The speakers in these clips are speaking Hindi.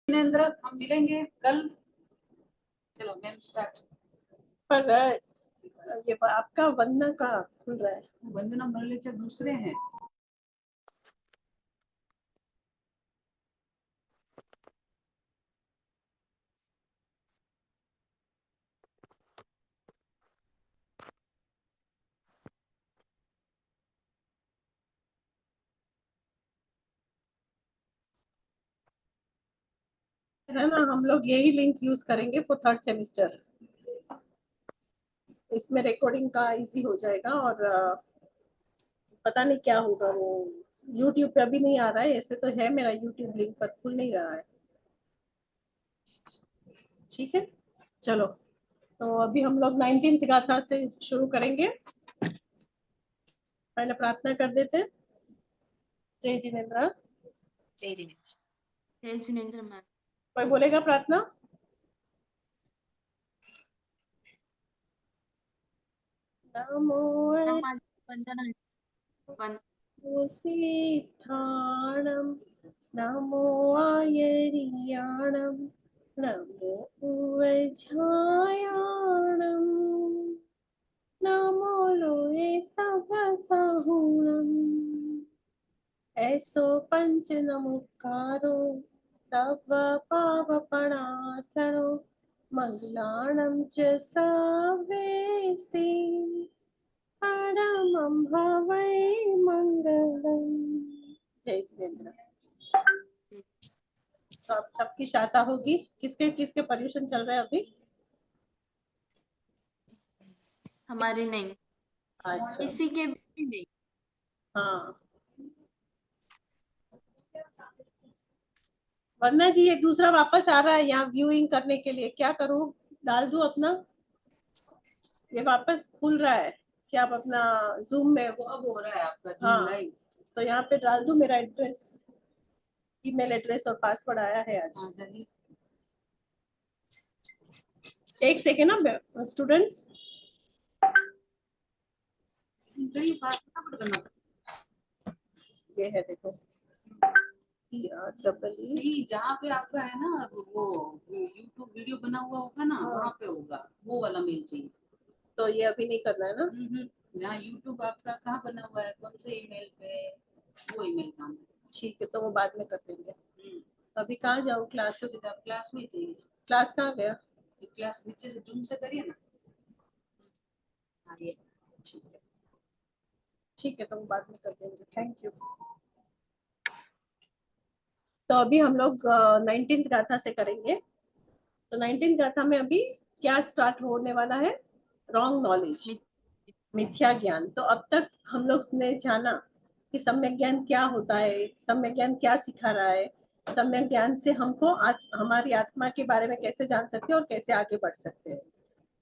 जिनेंद्र, हम मिलेंगे कल। चलो मैम स्टार्ट। पर ये आपका वंदना का खुल रहा है। वंदना मुरलीधर दूसरे हैं। है ना, हम लोग यही लिंक यूज करेंगे फॉर थर्ड सेमिस्टर। इसमें रिकॉर्डिंग का इजी हो जाएगा और पता नहीं क्या होगा, वो यूट्यूब पे अभी नहीं आ रहा है। ऐसे तो है मेरा यूट्यूब लिंक, पर खुल नहीं रहा है। ठीक है, चलो तो अभी हम लोग 19th गाथा से शुरू करेंगे। पहले प्रार्थना कर देते हैं। जय जिनेन्द्र। जय जिनेन्द्र। जय जिनेन्द्र मैम। कोई बोलेगा प्रार्थना? नमो वंदना सिद्धाणं नमो आयर्याणं नमो उवझायाणं नमो लोये सभसहुणम् ऐसो पंच नमुकारो सर्व पापपणासनो मंगलाणं च सवेसी परमं भवै मंगलम्। जय जिनेन्द्र। तो अब सबकी शाता होगी। किसके किसके पर्यूषण चल रहे हैं अभी? हमारे नहीं। अच्छा, किसी के भी नहीं। हाँ। वरना जी एक दूसरा वापस आ रहा है यहाँ व्यूइंग करने के लिए, क्या करूँ? डाल दूं अपना? ये वापस खुल रहा है कि आप अपना जूम में वो अब हो रहा है आपका जूम हाँ, लाइव। तो यहाँ पे डाल दूं मेरा एड्रेस, ईमेल एड्रेस और पासवर्ड आया है आज। एक सेकेंड ना स्टूडेंट्स। ये है देखो, जहाँ पे आपका है ना वो यूट्यूब वीडियो बना हुआ होगा ना, वहाँ पे होगा वो वाला मेल चाहिए। तो ये अभी नहीं करना है ना? जहाँ यूट्यूब आपका कहाँ बना हुआ है, कौन से ईमेल पे, वो ईमेल काम है। ठीक है, तो वो बाद में कर देंगे। अभी कहाँ जाऊँ? क्लासेस? क्लास में चाहिए। क्लास कहाँ गया? क्लास नीचे से जूम से करिए ना। हाँ ये ठीक है, ठीक है, तो वो बाद में कर देंगे। Thank you. तो अभी हम लोग 19th गाथा से करेंगे। तो 19th गाथा में अभी क्या स्टार्ट होने वाला है? रॉन्ग नॉलेज, मिथ्या ज्ञान। तो अब तक हम लोग ने जाना कि सम्यक ज्ञान क्या होता है, सम्यक ज्ञान क्या सिखा रहा है, सम्यक ज्ञान से हमको हमारी आत्मा के बारे में कैसे जान सकते हैं और कैसे आगे बढ़ सकते हैं।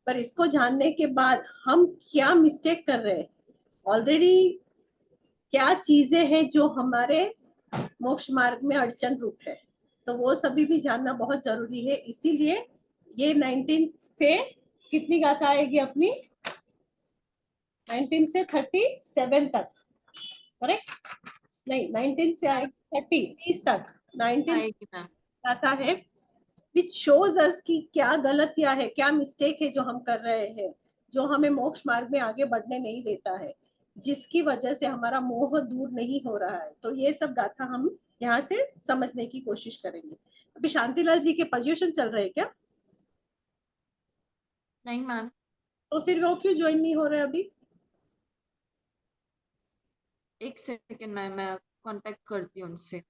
पर इसको जानने के बाद हम क्या मिस्टेक कर रहे हैं, ऑलरेडी क्या चीजें हैं जो हमारे मोक्ष मार्ग में अड़चन रूप है, तो वो सभी भी जानना बहुत जरूरी है। इसीलिए ये 19 से कितनी गाथा आएगी अपनी? 19 से 37 तक, करेक्ट? नहीं, 19 से आएगी 30 तक। 19 गाथा है विच शोज अस कि क्या गलतियां है, क्या मिस्टेक है जो हम कर रहे हैं, जो हमें मोक्ष मार्ग में आगे बढ़ने नहीं देता है, जिसकी वजह से हमारा मोह दूर नहीं हो रहा है। तो ये सब गाथा हम यहाँ से समझने की कोशिश करेंगे। अभी शांतिलाल जी के पोजीशन चल रहे हैं क्या? नहीं मैम। तो फिर वो क्यों ज्वाइन नहीं हो रहे अभी? एक सेकंड मैम, मैं कांटेक्ट करती हूँ उनसे।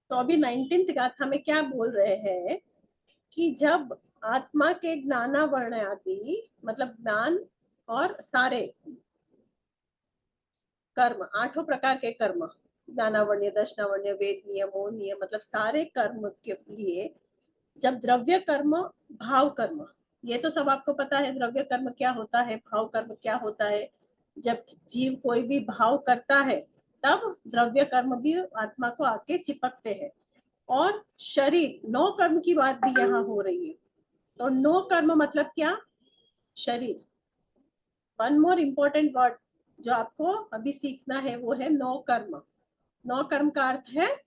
तो अभी 19th गाथा में क्या बोल रहे हैं कि जब आत्मा के ज्ञानावर्ण आदि, मतलब ज्ञान और सारे कर्म, 8 प्रकार के कर्म, ज्ञानावण्य, दशनावण्य, वेदनीय, मोहनीय, मतलब सारे कर्म के लिए जब द्रव्य कर्म, भाव कर्म, ये तो सब आपको पता है द्रव्य कर्म क्या होता है, भाव कर्म क्या होता है। जब जीव कोई भी भाव करता है तब द्रव्य कर्म भी आत्मा को आके चिपकते हैं। और शरीर, 9 कर्म की बात भी यहाँ हो रही है। तो 9 कर्म मतलब क्या? शरीर। वन मोर इम्पोर्टेंट वर्ड, जो आपको अभी सीखना है वो है नौ कर्म। नौ कर्म का अर्थ है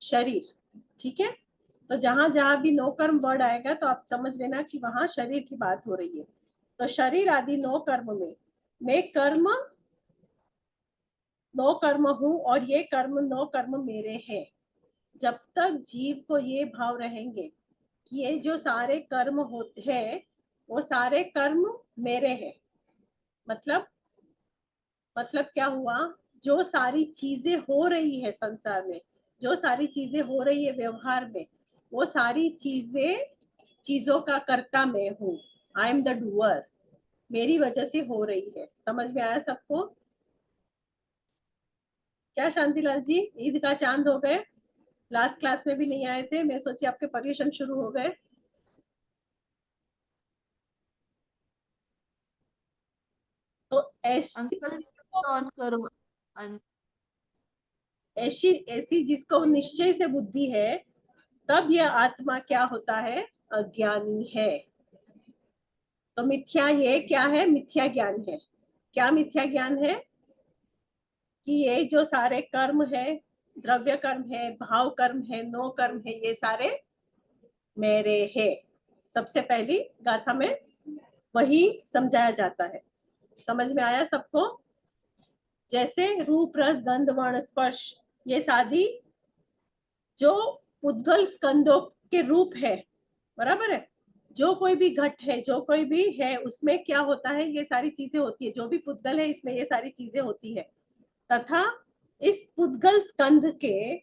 शरीर, ठीक है। तो जहां जहां भी नौ कर्म वर्ड आएगा तो आप समझ लेना कि वहां शरीर की बात हो रही है। तो शरीर आदि नौ कर्म में मैं कर्म नौ कर्म हूं और ये कर्म नौ कर्म मेरे हैं। जब तक जीव को ये भाव रहेंगे कि ये जो सारे कर्म होते हैं वो सारे कर्म मेरे हैं, मतलब क्या हुआ, जो सारी चीजें हो रही है संसार में, जो सारी चीजें हो रही है व्यवहार में, वो सारी चीजों का कर्ता मैं हूँ। आई एम द डूअर, मेरी वजह से हो रही है। समझ में आया सबको? क्या शांतिलाल जी, ईद का चांद हो गए? लास्ट क्लास में भी नहीं आए थे, मैं सोची आपके परीक्षण शुरू हो गए। तो ऐसी अंकल ऑन करो। ऐसी ऐसी जिसको निश्चय से बुद्धि है, तब यह आत्मा क्या होता है? अज्ञानी है। तो मिथ्या ये क्या है? मिथ्या ज्ञान है। क्या मिथ्या ज्ञान है? कि ये जो सारे कर्म है, द्रव्य कर्म है, भाव कर्म है, नो कर्म है, ये सारे मेरे है। सबसे पहली गाथा में वही समझाया जाता है। समझ में आया सबको? जैसे रूप रस गंध वर्ण स्पर्श, ये सारी जो पुद्गल स्कंदों के रूप है, बराबर है। जो कोई भी घट है, जो कोई भी है, उसमें क्या होता है? ये सारी चीजें होती है। जो भी पुद्गल है इसमें ये सारी चीजें होती है। तथा इस पुद्गल स्कंद के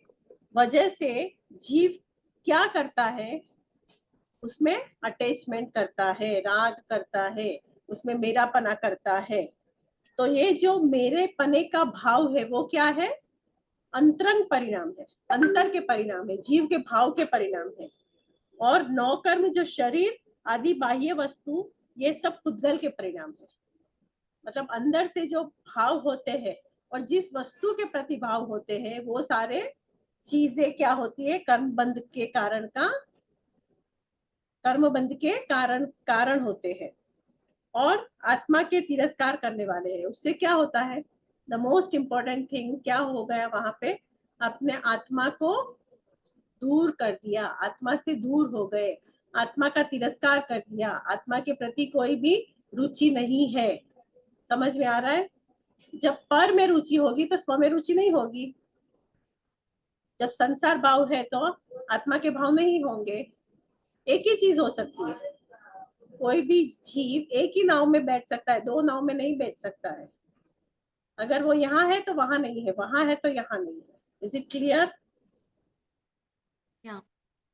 वजह से जीव क्या करता है? उसमें अटैचमेंट करता है, राग करता है, उसमें मेरापना करता है। तो ये जो मेरे पने का भाव है वो क्या है? अंतरंग परिणाम है, अंतर के परिणाम है, जीव के भाव के परिणाम है। और नौ कर्म जो शरीर आदि बाह्य वस्तु, ये सब पुद्गल के परिणाम है। मतलब अंदर से जो भाव होते हैं और जिस वस्तु के प्रति भाव होते हैं वो सारे चीजें क्या होती है? कर्मबंध के कारण कारण होते हैं और आत्मा के तिरस्कार करने वाले हैं। उससे क्या होता है? द मोस्ट इंपॉर्टेंट थिंग क्या हो गया वहां पे? अपने आत्मा को दूर कर दिया, आत्मा से दूर हो गए, आत्मा का तिरस्कार कर दिया, आत्मा के प्रति कोई भी रुचि नहीं है। समझ में आ रहा है? जब पर में रुचि होगी तो स्व में रुचि नहीं होगी। जब संसार भाव है तो आत्मा के भाव नहीं होंगे। एक ही चीज हो सकती है, कोई भी जीव एक ही नाव में बैठ सकता है, दो नाव में नहीं बैठ सकता है। अगर वो यहाँ है तो वहां नहीं है, वहां है तो यहाँ नहीं है। Is it clear? क्या?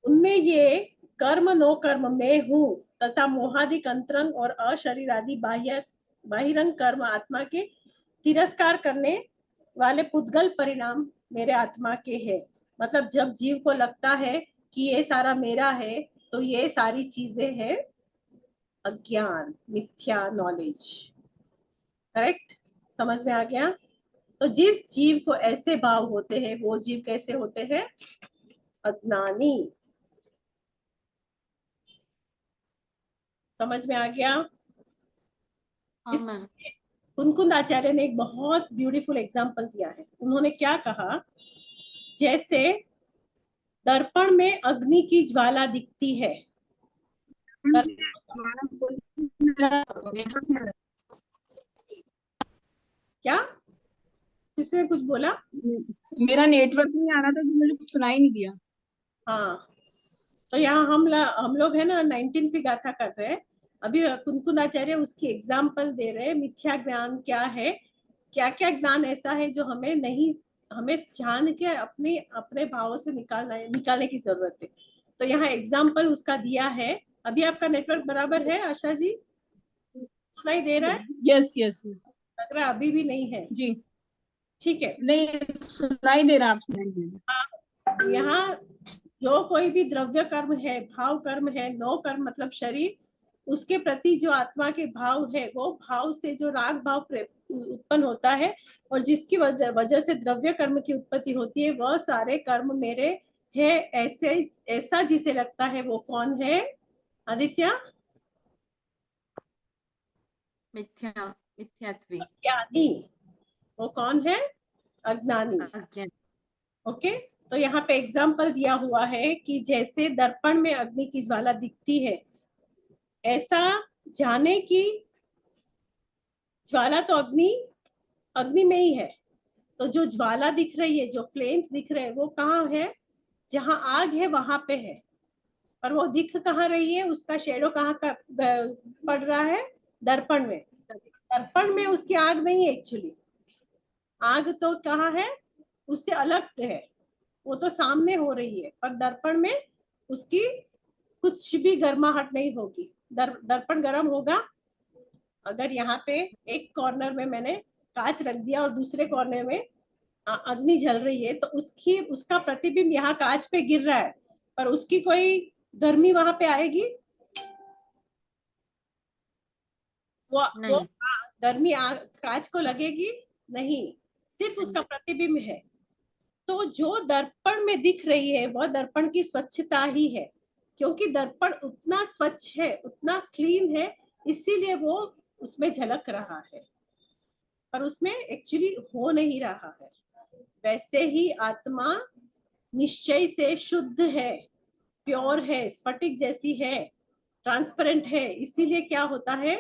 उनमें ये कर्म नो कर्म मैं हूँ तथा मोहादिक अंतरंग और अशरीर आदि बाहिरंग कर्म आत्मा के तिरस्कार करने वाले पुद्गल परिणाम मेरे आत्मा के हैं। मतलब जब जीव को लगता है कि ये सारा मेरा है तो ये सारी चीजें हैं अज्ञान, मिथ्या नॉलेज। करेक्ट? समझ में आ गया? तो जिस जीव को ऐसे भाव होते हैं वो जीव कैसे होते हैं? अज्ञानी। समझ में आ गया? हाँ इस मैम। कुनकुन आचार्य ने एक बहुत ब्यूटीफुल एग्जाम्पल दिया है। उन्होंने क्या कहा? जैसे दर्पण में अग्नि की ज्वाला दिखती है। क्या किसने कुछ बोला? मेरा नेटवर्क नहीं आ रहा था तो मुझे कुछ सुनाई नहीं दिया। हाँ, तो यहाँ हम लोग है ना 19वीं गाथा कर रहे हैं। अभी कुनकुन आचार्य उसकी एग्जाम्पल दे रहे हैं। मिथ्या ज्ञान क्या है, क्या क्या ज्ञान ऐसा है जो हमें नहीं, हमें जान के अपने अपने भावों से निकालने की जरूरत है। तो यहाँ एग्जाम्पल उसका दिया है। अभी आपका नेटवर्क बराबर है आशा जी? सुनाई दे रहा है? यस यस यस लग रहा है अभी भी नहीं है। जी। ठीक है। नहीं सुनाई दे रहा, आप सुनाई दे रहा। यहाँ जो कोई भी द्रव्य कर्म है, भाव कर्म है, नो कर्म मतलब शरीर, उसके प्रति जो आत्मा के भाव है वो भाव से जो राग भाव उत्पन्न होता है और जिसकी वजह से द्रव्य कर्म की उत्पत्ति होती है, वह सारे कर्म मेरे है। ऐसा जिसे लगता है वो कौन है आदित्य? मिथ्या मिथ्यात्वी, अज्ञानी, वो कौन है? अज्ञानी। अज्ञान। ओके, तो यहाँ पे एग्जाम्पल दिया हुआ है कि जैसे दर्पण में अग्नि की ज्वाला दिखती है, ऐसा जाने की ज्वाला तो अग्नि में ही है। तो जो ज्वाला दिख रही है, जो फ्लेम्स दिख रहे हैं, वो कहाँ है? जहाँ आग है वहां पे है। पर वो दिख कहाँ रही है? उसका शेडो कहाँ का पड़ रहा है? दर्पण में। दर्पण में उसकी आग नहीं है एक्चुअली। आग तो कहाँ है? उससे अलग है, वो तो सामने हो रही है, पर दर्पण में उसकी कुछ भी गर्माहट नहीं होगी। दर्पण गर्म होगा अगर यहाँ पे एक कॉर्नर में मैंने कांच रख दिया और दूसरे कॉर्नर में अग्नि जल रही है, तो उसका प्रतिबिंब यहाँ कांच पे गिर रहा है, पर उसकी कोई गर्मी वहां पे आएगी? वो नहीं, गर्मी कांच को लगेगी नहीं, सिर्फ उसका प्रतिबिंब है। तो जो दर्पण में दिख रही है वह दर्पण की स्वच्छता ही है, क्योंकि दर्पण उतना स्वच्छ है, उतना क्लीन है, इसीलिए वो उसमें झलक रहा है, पर उसमें एक्चुअली हो नहीं रहा है। वैसे ही आत्मा निश्चय से शुद्ध है, प्योर है, स्फटिक जैसी है, ट्रांसपेरेंट है। इसीलिए क्या होता है,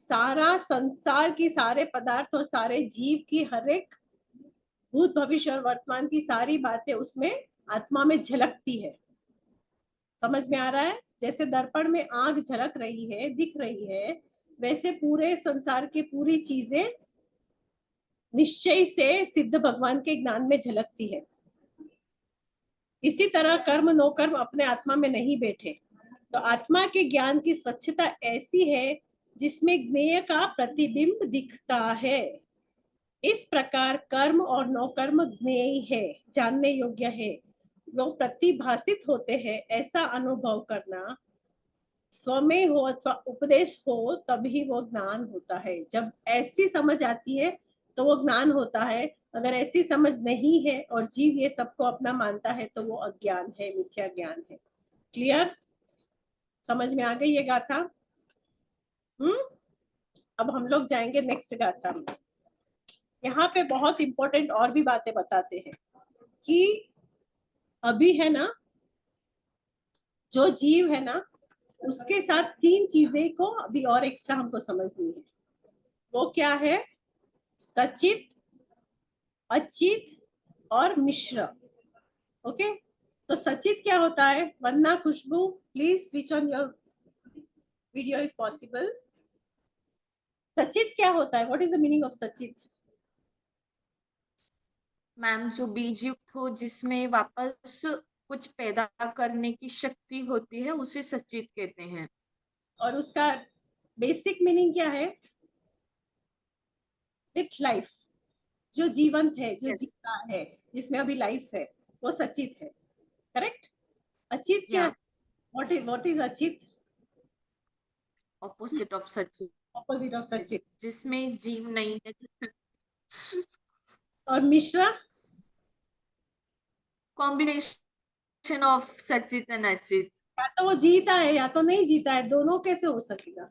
सारा संसार की सारे पदार्थ और सारे जीव की हर एक भूत भविष्य और वर्तमान की सारी बातें उसमें आत्मा में झलकती है। समझ में आ रहा है? जैसे दर्पण में आग झलक रही है, दिख रही है, वैसे पूरे संसार की पूरी चीजें निश्चय से सिद्ध भगवान के ज्ञान में झलकती है। इसी तरह कर्म नो कर्म अपने आत्मा में नहीं बैठे, तो आत्मा के ज्ञान की स्वच्छता ऐसी है जिसमें ज्ञेय का प्रतिबिंब दिखता है। इस प्रकार कर्म और नो कर्म ज्ञेय है, जानने योग्य है, वो प्रतिभासित होते हैं। ऐसा अनुभव करना स्वमें हो अथवा उपदेश हो, तभी वो ज्ञान होता है। जब ऐसी समझ आती है तो वो ज्ञान होता है। अगर ऐसी समझ नहीं है और जीव ये सबको अपना मानता है तो वो अज्ञान है, मिथ्या ज्ञान है। क्लियर? समझ में आ गई ये गाथा? अब हम लोग जाएंगे नेक्स्ट गाथा में। यहाँ पे बहुत इंपॉर्टेंट और भी बातें बताते हैं कि अभी है ना, जो जीव है ना, उसके साथ तीन चीजें को अभी और एक्स्ट्रा हमको समझनी है। वो क्या है? सचित, अचित और मिश्र। ओके, तो सचित क्या होता है? Vandana, Khushboo, please switch on your video if possible. सचित क्या होता है? What is the meaning of सचित? मैम जो बीज युक्त हो, जिसमें वापस कुछ पैदा करने की शक्ति होती है, उसे सचित कहते हैं। और उसका बेसिक मीनिंग क्या है? विथ लाइफ, जो जीवंत है, जो यस, जीता है, जिसमें अभी लाइफ है, वो सचित है। करेक्ट? अचित क्या है? या व्हाट इज अचित? ऑपोजिट ऑफ सचित, ऑपोजिट ऑफ सचित। जिसमें जीव नहीं है। और मिश्रा? कॉम्बिनेशन ऑफ सचित एंड अचित। या तो वो जीता है या तो नहीं जीता है, दोनों कैसे हो सकेगा?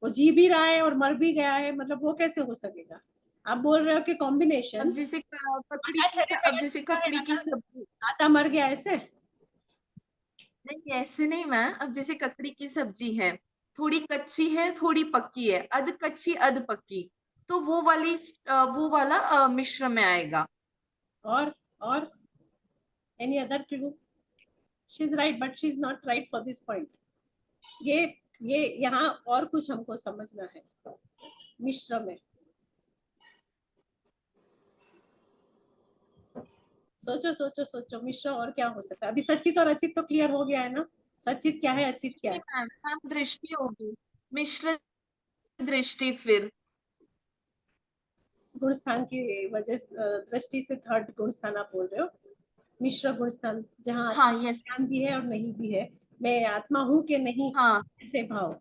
वो जी भी रहा है और मर भी गया है, मतलब वो कैसे हो सकेगा? आप बोल रहे हो कि कॉम्बिनेशन। अब जैसे ककड़ी आधा की, शरीर में अब है, जैसे जीता है, ककड़ी की सब्जी। आधा मर गया, ऐसे? नहीं, ऐसे नहीं मैम। अब जैसे ककड़ी की सब्जी है, थोड़ी कच्ची है, थोड़ी पक्की है, अध कच्ची अध पक्की, तो वो वाला मिश्र में आएगा। और any other clue? She is right but she is not right for this point. ये ये यहाँ और कुछ हमको समझना है मिश्र में। सोचो सोचो सोचो, मिश्र और क्या हो सकता है? अभी सचित और अचित तो क्लियर हो गया है ना? सचित क्या है, अचित क्या नहीं है? मैम, मैम दृष्टि होगी, मिश्र दृष्टि फिर। गुण स्थान की वजह दृष्टि से थर्ड गुण स्थान आप बोल रहे हो। मिश्र गुण स्थान, जहाँ हाँ, यस। ज्ञान भी है और नहीं भी है, मैं आत्मा हूँ कि नहीं, हाँ ऐसे भाव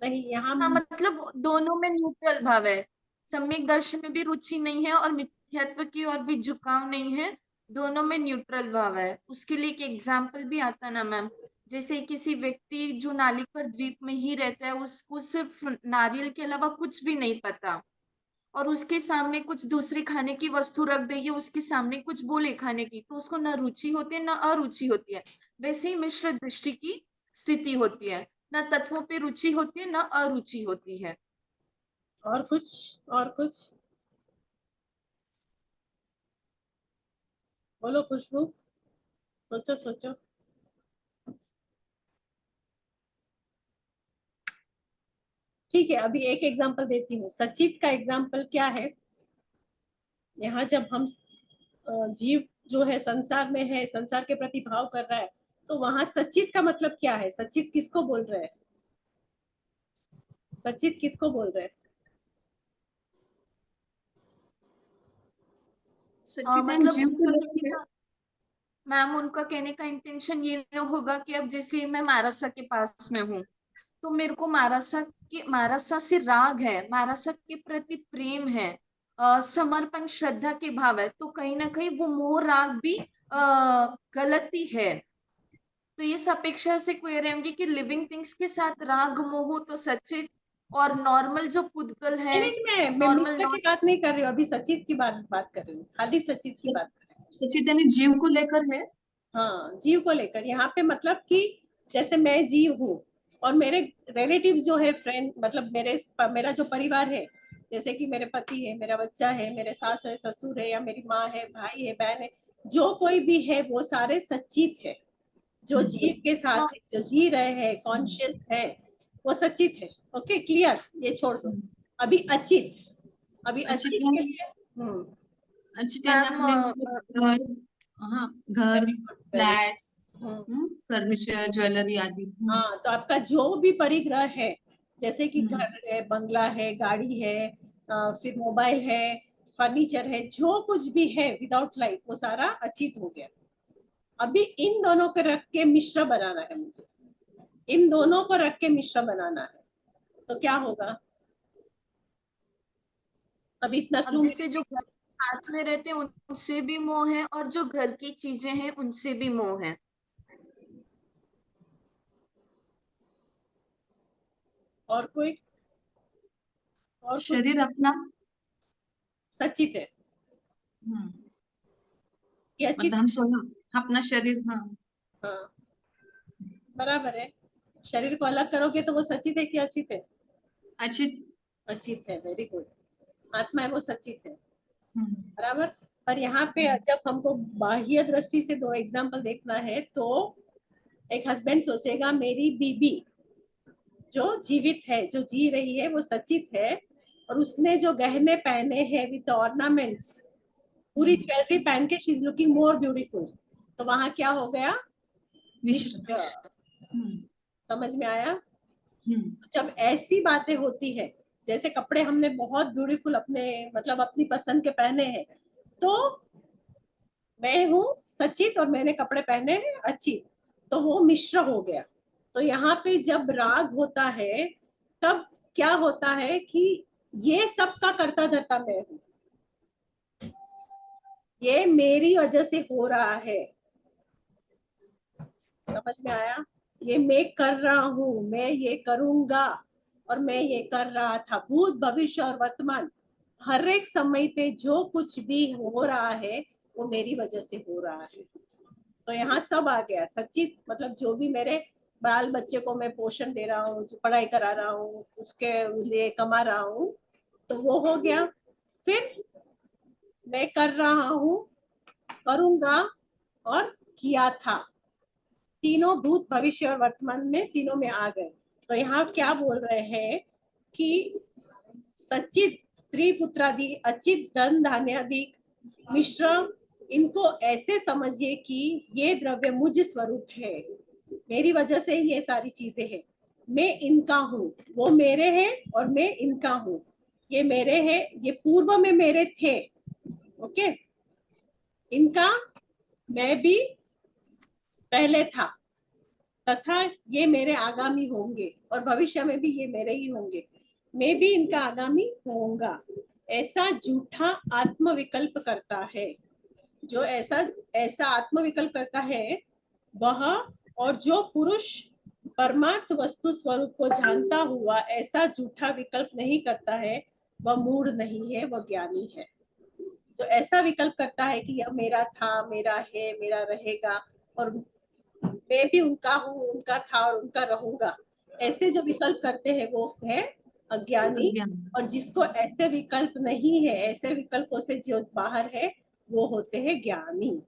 नहीं यहाँ। हाँ, मतलब दोनों में न्यूट्रल भाव है। सम्यक दर्शन में भी रुचि नहीं है और मिथ्यात्व की ओर भी झुकाव नहीं है। दोनों में न्यूट्रल भाव है। उसके लिए एक एग्जाम्पल भी आता ना मैम, जैसे किसी व्यक्ति जो नालिकर द्वीप में ही रहता है, उसको सिर्फ नारियल के अलावा कुछ भी नहीं पता, और उसके सामने कुछ दूसरी खाने की वस्तु रख देगी, उसके सामने कुछ बोले खाने की, तो उसको न रुचि होती है न अरुचि होती है। वैसे ही मिश्र दृष्टि की स्थिति होती है, न तत्वों पे रुचि होती है न अरुचि होती है। और कुछ, और कुछ बोलो खुशबू, सोचो सोचो। ठीक है, अभी एक एग्जांपल देती हूँ। सचित का एग्जांपल क्या है? यहाँ जब हम जीव जो है संसार में है, संसार के प्रति भाव कर रहा है, तो वहां सचित का मतलब क्या है? सचित किसको बोल रहे हैं? सचित किसको बोल रहे हैं? सच्चिदानंद मतलब जीव को उनका कहने लेकर है। का, मैम उनका कहने का इंटेंशन ये होगा कि अब जैसे मैं मारासा के पास में हूँ, तो मेरे को मारासा से राग है, मारासा के प्रति प्रेम है, समर्पण श्रद्धा के भाव है, तो कहीं ना कहीं वो मोह राग भी गलती है। तो इस अपेक्षा से क्लियर रहेंगे कि लिविंग थिंग्स के साथ राग मोह तो सचित, और नॉर्मल जो पुद्गल है, नहीं नहीं, मैं नॉर्मल मित्र की नॉन, बात नहीं कर रही हूँ, अभी सचित की बात कर रही हूँ, खाली सचित की बात कर रही हूँ। सच्चिदानंद जीव को लेकर है। हाँ, जीव को लेकर। यहाँ पे मतलब कि जैसे मैं जीव हूँ और मेरे रिलेटिव्स जो है, फ्रेंड मतलब मेरा जो परिवार है, जैसे कि मेरे पति है, मेरा बच्चा है, मेरे सास है, ससुर है, या मेरी माँ है, भाई है, बहन है, जो कोई भी है वो सारे सच्चित है। जो जीव के साथ हाँ, है, जो जी रहे हैं, कॉन्शियस है, वो सच्चित है। ओके, क्लियर, ये छोड़ दो। अभी अचित, अभी अच्छी अचित के तरह लिए अच्छी तरह मैम हमने मतलब घर, हाँ घर, very good, very flats, good. Furniture, jewellery आदि। हाँ, तो आपका जो भी परिग्रह है, जैसे कि हम्म, घर है, बंगला है, गाड़ी है, फिर मोबाइल है, फर्नीचर है, जो कुछ भी है विदाउट लाइफ, वो सारा अचित हो गया। अभी इन दोनों को रख के मिश्र बनाना है मुझे, इन दोनों को रख के मिश्र बनाना है, तो क्या होगा? अभी इतना अब क्लू जैसे मिले। जो घर साथ में रहते हैं उनसे भी मोह है, और जो घर की चीजें हैं उनसे भी मोह है। और कोई, और कुछ? शरीर अपना। सचित है हम्म, कि अचित? मतलब हम सोना, अपना शरीर, हाँ। हाँ, बराबर है। शरीर को अलग करोगे तो वो सचित है कि अचित है? अच्छी। अचित है, वेरी गुड। आत्मा है वो सचित है, हम्म, बराबर। पर यहाँ पे जब हमको बाह्य दृष्टि से दो एग्जाम्पल देखना है, तो एक हस्बैंड सोचेगा मेरी बीबी जो जीवित है, जो जी रही है, वो सचित है, और उसने जो गहने पहने हैं विद ऑर्नामेंट्स, पूरी ज्वेलरी पहन के she is looking more beautiful, तो वहां क्या हो गया? मिश्र। मिश्र। हम्म, समझ में आया? हम्म, जब ऐसी बातें होती है, जैसे कपड़े हमने बहुत ब्यूटीफुल अपने मतलब अपनी पसंद के पहने हैं, तो मैं हूँ सचित और मैंने कपड़े पहने हैं अच्छी, तो वो मिश्र हो गया। तो यहाँ पे जब राग होता है, तब क्या होता है कि ये सबका करता धरता मैं हूँ, ये मेरी वजह से हो रहा है। समझ में आया? ये मैं कर रहा हूँ, मैं ये करूंगा, और मैं ये कर रहा था, भूत भविष्य और वर्तमान, हर एक समय पे जो कुछ भी हो रहा है वो मेरी वजह से हो रहा है। तो यहाँ सब आ गया। सचित मतलब जो भी मेरे बाल बच्चे को मैं पोषण दे रहा हूँ, जो पढ़ाई करा रहा हूँ, उसके लिए कमा रहा हूँ, तो वो हो गया। फिर मैं कर रहा हूँ, करूंगा, और किया था, तीनों भूत भविष्य और वर्तमान में तीनों में आ गए। तो यहाँ क्या बोल रहे हैं कि सचित स्त्री पुत्रादि, अचित धन धान्यादि, मिश्र, इनको ऐसे समझिए कि ये द्रव्य मुझ स्वरूप है, मेरी वजह से ये सारी चीजें हैं, मैं इनका हूँ, वो मेरे हैं और मैं इनका हूँ, ये मेरे हैं, ये पूर्व में मेरे थे, ओके, इनका मैं भी पहले था, तथा ये मेरे आगामी होंगे, और भविष्य में भी ये मेरे ही होंगे, मैं भी इनका आगामी होऊंगा। ऐसा झूठा आत्मविकल्प करता है, जो ऐसा ऐसा आत्मविकल्प करता है, वह और जो पुरुष परमार्थ वस्तु स्वरूप को जानता हुआ ऐसा झूठा विकल्प नहीं करता है वह मूढ़ नहीं है, वह ज्ञानी है। जो ऐसा विकल्प करता है कि यह मेरा था, मेरा है, मेरा रहेगा और मैं भी उनका हूँ, उनका था और उनका रहूंगा, ऐसे जो विकल्प करते हैं वो है अज्ञानी। और जिसको ऐसे विकल्प नहीं है, ऐसे विकल्पों से जो बाहर है, वो होते हैं ज्ञानी।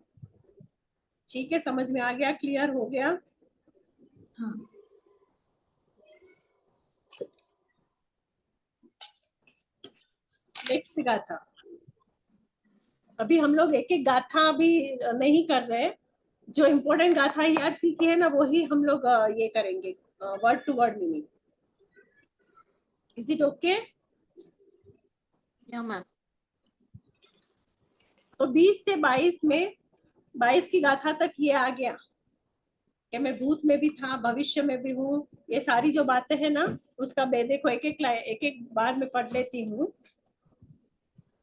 ठीक है, समझ में आ गया? क्लियर हो गया? हाँ। नेक्स्ट गाथा। अभी हम लोग एक एक गाथा अभी नहीं कर रहे, जो इम्पोर्टेंट गाथा ईआरसी की है ना वही हम लोग ये करेंगे, word to word meaning. Is it okay? या मैम। तो 20 से 22 में 22 की गाथा तक ये आ गया कि मैं भूत में भी था, भविष्य में भी हूँ। ये सारी जो बातें हैं ना, उसका देखो एक एक बार में पढ़ लेती हूँ।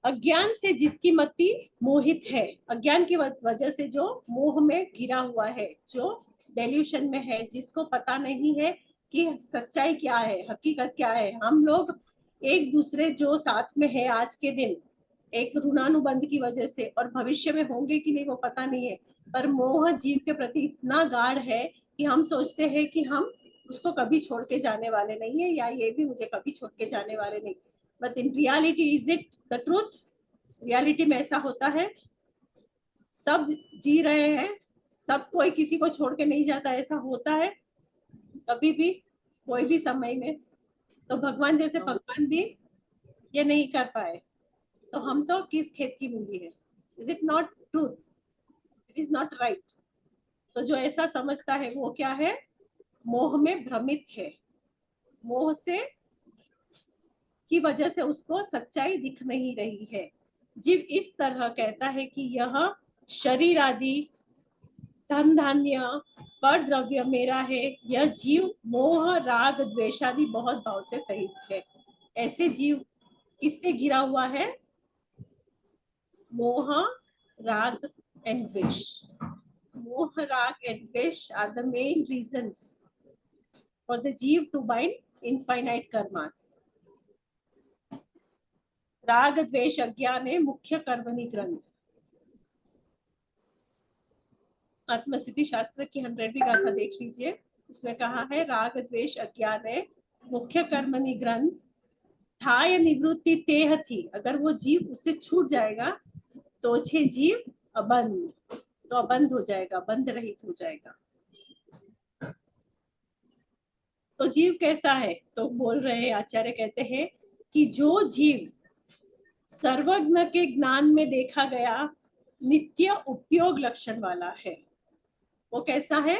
अज्ञान से जिसकी मति मोहित है, अज्ञान की वजह से जो मोह में घिरा हुआ है, जो डेल्यूशन में है, जिसको पता नहीं है कि सच्चाई क्या है, हकीकत क्या है। हम लोग एक दूसरे जो साथ में है आज के दिन, एक ऋणानुबंध की वजह से, और भविष्य में होंगे कि नहीं वो पता नहीं है, पर मोह जीव के प्रति इतना गाढ़ है कि हम सोचते हैं कि हम उसको कभी छोड़ के जाने वाले नहीं है, या ये भी मुझे कभी छोड़ के जाने वाले नहीं। But in reality is it the truth? Reality में ऐसा होता है? सब जी रहे हैं, सब कोई किसी को छोड़ के नहीं जाता, ऐसा होता है कभी भी कोई भी समय में? तो भगवान जैसे भगवान भी ये नहीं कर पाए, तो हम तो किस खेत की मूली है? Is it not truth? It is not right? तो जो ऐसा समझता है वो क्या है? मोह में भ्रमित है। मोह से की वजह से उसको सच्चाई दिख नहीं रही है। जीव इस तरह कहता है कि यह शरीर आदि धन धान्य पर द्रव्य मेरा है। यह जीव मोह राग द्वेषादि बहुत भाव से सहित है। ऐसे जीव किससे घिरा हुआ है? मोह राग एंड द्वेष। मोह raag and dvesh are the main reasons for the जीव to bind infinite karmas. राग द्वेष अज्ञान है मुख्य कर्मणि ग्रंथ। आत्मसिद्धि शास्त्र की 100वीं गाथा देख लीजिए, उसमें कहा है राग द्वेष अज्ञान है मुख्य कर्मणि ग्रंथ थाय निवृत्ति तेह थी। अगर वो जीव उससे छूट जाएगा तो छे जीव अबंध, तो अबंध हो जाएगा, बंध रहित हो जाएगा। तो जीव कैसा है? तो बोल रहे हैं, आचार्य कहते हैं कि जो जीव सर्वज्ञ के ज्ञान में देखा गया नित्य उपयोग लक्षण वाला है, वो कैसा है?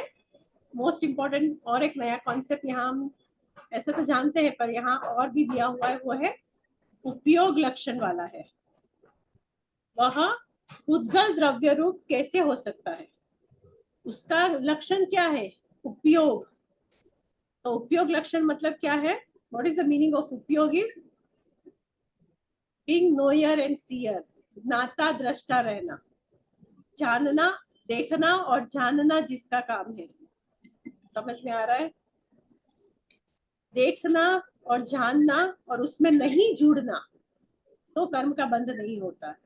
मोस्ट इंपॉर्टेंट और एक नया कॉन्सेप्ट यहाँ हम ऐसे तो जानते हैं, पर यहाँ और भी दिया हुआ है, वो है उपयोग लक्षण वाला है। वह उद्गल द्रव्य रूप कैसे हो सकता है? उसका लक्षण क्या है? उपयोग। तो उपयोग लक्षण मतलब क्या है? What is the meaning of उपयोग? Is being knower and seer, ज्ञाता दृष्टा रहना, जानना, देखना और जानना जिसका काम है। समझ में आ रहा है? देखना और जानना और उसमें नहीं जुड़ना तो कर्म का बंध नहीं होता है।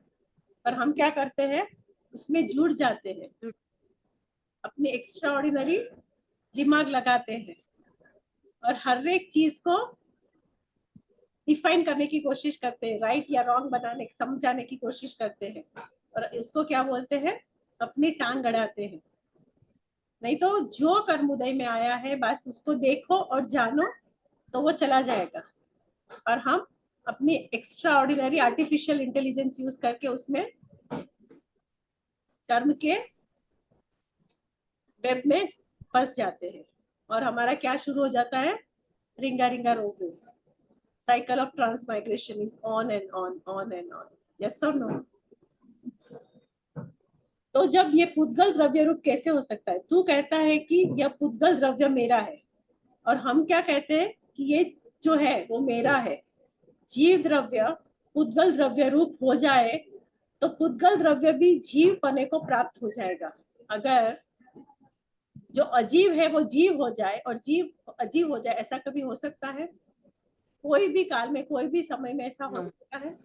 पर हम क्या करते हैं? उसमें जुड़ जाते हैं, अपने एक्स्ट्रा ऑर्डिनरी दिमाग लगाते हैं और हर एक चीज को डिफाइन करने की कोशिश करते हैं, राइट या रॉन्ग बनाने, समझाने की कोशिश करते हैं, और उसको क्या बोलते हैं? अपनी टांग गड़ाते हैं। नहीं तो जो कर्म उदय में आया है बस उसको देखो और जानो तो वो चला जाएगा, और हम अपनी extra ordinary artificial intelligence use करके उसमें कर्म के वेब में फंस जाते हैं, और हमारा क्या शुरू हो जाता है? रिंगा रिंगा roses, cycle of transmigration is on and on, on and on. Yes और नो? तो जब ये पुद्गल द्रव्य रूप कैसे हो सकता है? तू कहता है कि यह पुद्गल द्रव्य मेरा है, और हम क्या कहते हैं कि ये जो है वो मेरा है। जीव द्रव्य पुद्गल द्रव्य रूप हो जाए तो पुद्गल द्रव्य भी जीव पने को प्राप्त हो जाएगा। अगर जो अजीब है वो जीव हो जाए और जीव अजीब हो जाए, ऐसा कभी हो सकता है? कोई भी काल में, कोई भी समय में ऐसा हो No. सकता है?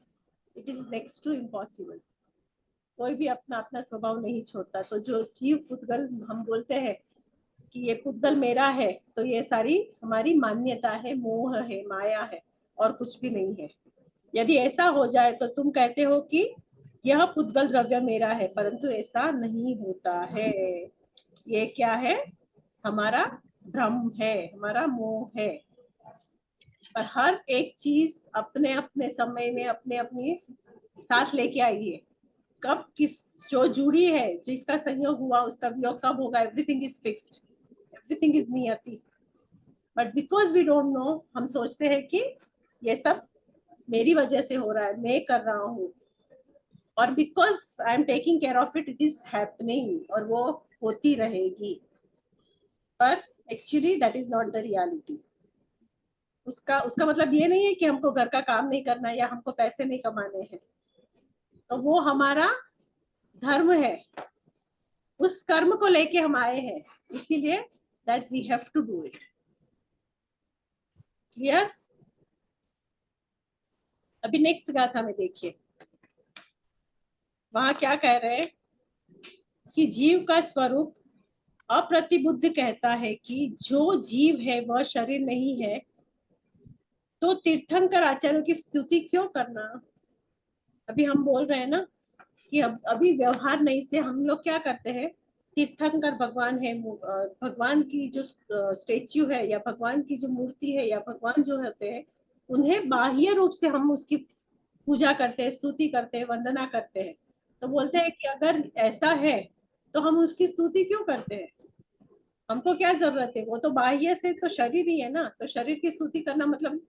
It is next to impossible. कोई भी अपना अपना स्वभाव नहीं छोड़ता। तो जो जीव पुद्गल हम बोलते हैं कि ये पुद्गल मेरा है, तो ये सारी हमारी मान्यता है, मोह है, माया है, और कुछ भी नहीं है। यदि ऐसा हो जाए तो तुम कहते हो कि यह पुद्गल द्रव्य मेरा है, परंतु ऐसा नहीं होता है। ये क्या है? हमारा भ्रम है, हमारा मोह है। पर हर एक चीज अपने अपने समय में अपने अपने साथ लेके आई है। कब किस जो जुड़ी है, जिसका संयोग हुआ उसका वियोग कब होगा, everything is fixed, everything is नियति। But because we don't know, हम सोचते हैं कि ये सब मेरी वजह से हो रहा है, मैं कर रहा हूँ, और because I am taking care of it, it is happening, और वो होती रहेगी। पर actually that is not the reality. उसका उसका मतलब ये नहीं है कि हमको घर का काम नहीं करना है या हमको पैसे नहीं कमाने हैं। तो वो हमारा धर्म है, उस कर्म को लेके हम आए हैं, इसीलिए that we have to do it. Clear? अभी नेक्स्ट गाथा में देखिए, वहां क्या कह रहे हैं कि जीव का स्वरूप अप्रतिबुद्ध कहता है कि जो जीव है वह शरीर नहीं है, तो तीर्थंकर आचार्यों की स्तुति क्यों करना? अभी हम बोल रहे हैं ना कि अभी व्यवहार नहीं से हम लोग क्या करते हैं, तीर्थंकर भगवान है, भगवान की जो स्टेच्यू है या भगवान की जो मूर्ति है या भगवान जो होते हैं, उन्हें बाह्य रूप से हम उसकी पूजा करते हैं, स्तुति करते हैं, वंदना करते हैं। तो बोलते हैं कि अगर ऐसा है तो हम उसकी स्तुति क्यों करते हैं? हमको क्या जरूरत है? वो तो बाह्य से तो शरीर ही है ना, तो शरीर की स्तुति करना मतलब